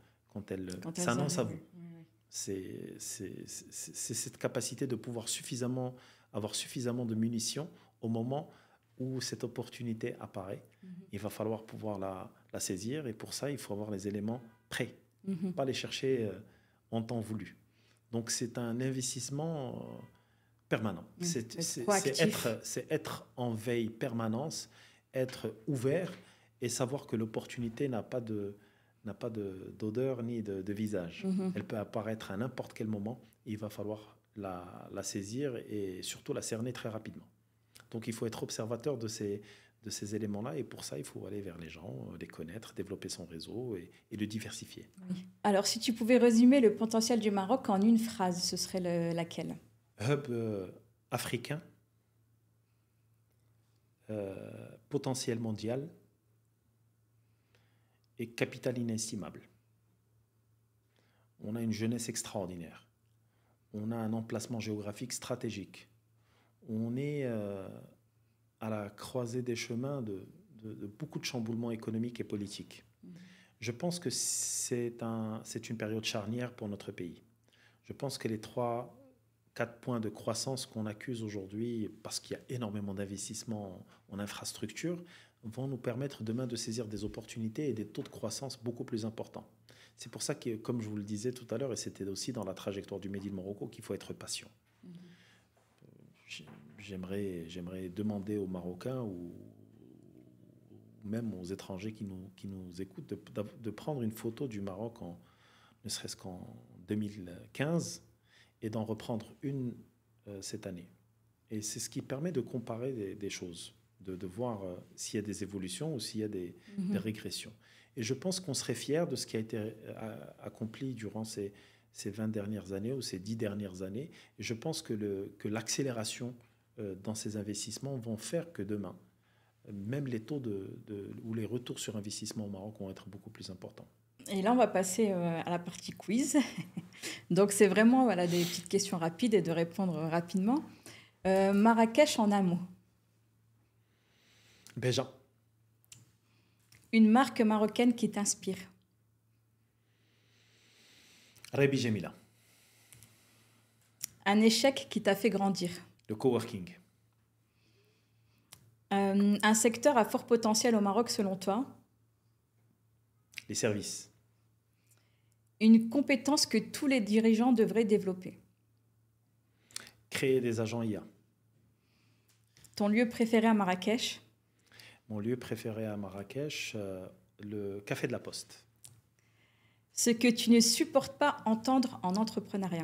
s'annoncent à vous.
Oui.
C'est cette capacité de pouvoir avoir suffisamment de munitions au moment où cette opportunité apparaît. Il va falloir pouvoir la saisir et pour ça, il faut avoir les éléments prêts, pas les chercher en temps voulu. Donc, c'est un investissement permanent. C'est être en veille permanence, être ouvert et savoir que l'opportunité n'a pas d'odeur ni de visage. Elle peut apparaître à n'importe quel moment et il va falloir la saisir et surtout la cerner très rapidement. Donc, il faut être observateur de ces éléments-là et pour ça, il faut aller vers les gens, les connaître, développer son réseau et le diversifier.
Oui. Alors, si tu pouvais résumer le potentiel du Maroc en une phrase, ce serait laquelle?
Hub africain, potentiel mondial et capital inestimable. On a une jeunesse extraordinaire. On a un emplacement géographique stratégique. On est à la croisée des chemins de beaucoup de chamboulements économiques et politiques. Je pense que c'est une période charnière pour notre pays. Je pense que les 3-4 points de croissance qu'on accuse aujourd'hui, parce qu'il y a énormément d'investissements en infrastructure, vont nous permettre demain de saisir des opportunités et des taux de croissance beaucoup plus importants. C'est pour ça que, comme je vous le disais tout à l'heure, et c'était aussi dans la trajectoire du Made in Morocco, qu'il faut être patient. J'aimerais demander aux Marocains ou même aux étrangers qui nous écoutent de prendre une photo du Maroc ne serait-ce qu'en 2015 et d'en reprendre une cette année. Et c'est ce qui permet de comparer des choses, de voir s'il y a des évolutions ou s'il y a des régressions. Et je pense qu'on serait fiers de ce qui a été accompli durant ces 20 dernières années ou ces 10 dernières années. Et je pense que l'accélération dans ces investissements vont faire que demain, même les taux ou les retours sur investissement au Maroc vont être beaucoup plus importants.
Et là, on va passer à la partie quiz. Donc, c'est vraiment des petites questions rapides et de répondre rapidement. Marrakech en un mot.
Béja.
Une marque marocaine qui t'inspire.
Rebi Gemila.
Un échec qui t'a fait grandir.
Le coworking.
Un secteur à fort potentiel au Maroc selon toi.
Les services.
Une compétence que tous les dirigeants devraient développer.
Créer des agents IA.
Ton lieu préféré à Marrakech.
Mon lieu préféré à Marrakech, le Café de la Poste.
Ce que tu ne supportes pas entendre en entrepreneuriat.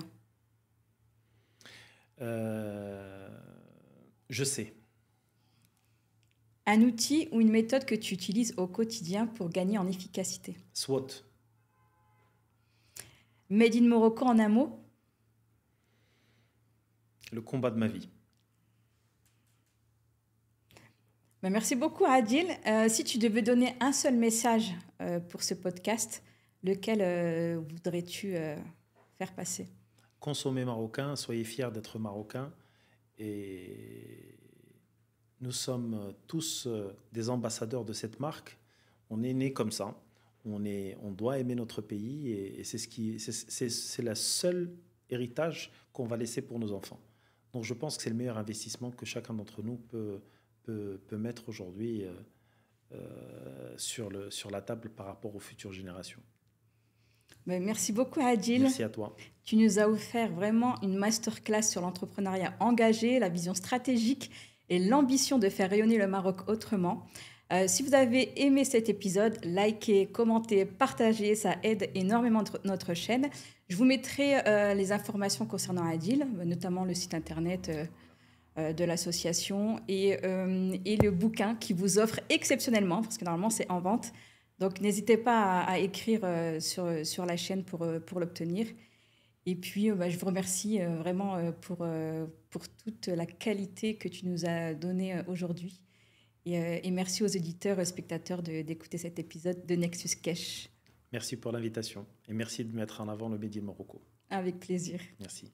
Je sais.
Un outil ou une méthode que tu utilises au quotidien pour gagner en efficacité.
SWOT.
Made in Morocco en un mot.
Le combat de ma vie.
Ben, merci beaucoup Adil. Si tu devais donner un seul message pour ce podcast, lequel voudrais-tu faire passer?
Consommez marocain, soyez fiers d'être marocain. Et nous sommes tous des ambassadeurs de cette marque. On est né comme ça. On doit aimer notre pays et c'est le seul héritage qu'on va laisser pour nos enfants. Donc je pense que c'est le meilleur investissement que chacun d'entre nous peut mettre aujourd'hui sur la table par rapport aux futures générations.
Merci beaucoup Adil.
Merci à toi.
Tu nous as offert vraiment une masterclass sur l'entrepreneuriat engagé, la vision stratégique et l'ambition de faire rayonner le Maroc autrement. Si vous avez aimé cet épisode, likez, commentez, partagez, ça aide énormément notre chaîne. Je vous mettrai les informations concernant Adil, notamment le site internet de l'association et le bouquin qui vous offre exceptionnellement, parce que normalement c'est en vente. Donc n'hésitez pas à écrire sur la chaîne pour l'obtenir. Et puis je vous remercie vraiment pour toute la qualité que tu nous as donnée aujourd'hui. Et merci aux éditeurs et spectateurs d'écouter cet épisode de Nexus Cash.
Merci pour l'invitation et merci de mettre en avant le Made in Morocco.
Avec plaisir.
Merci.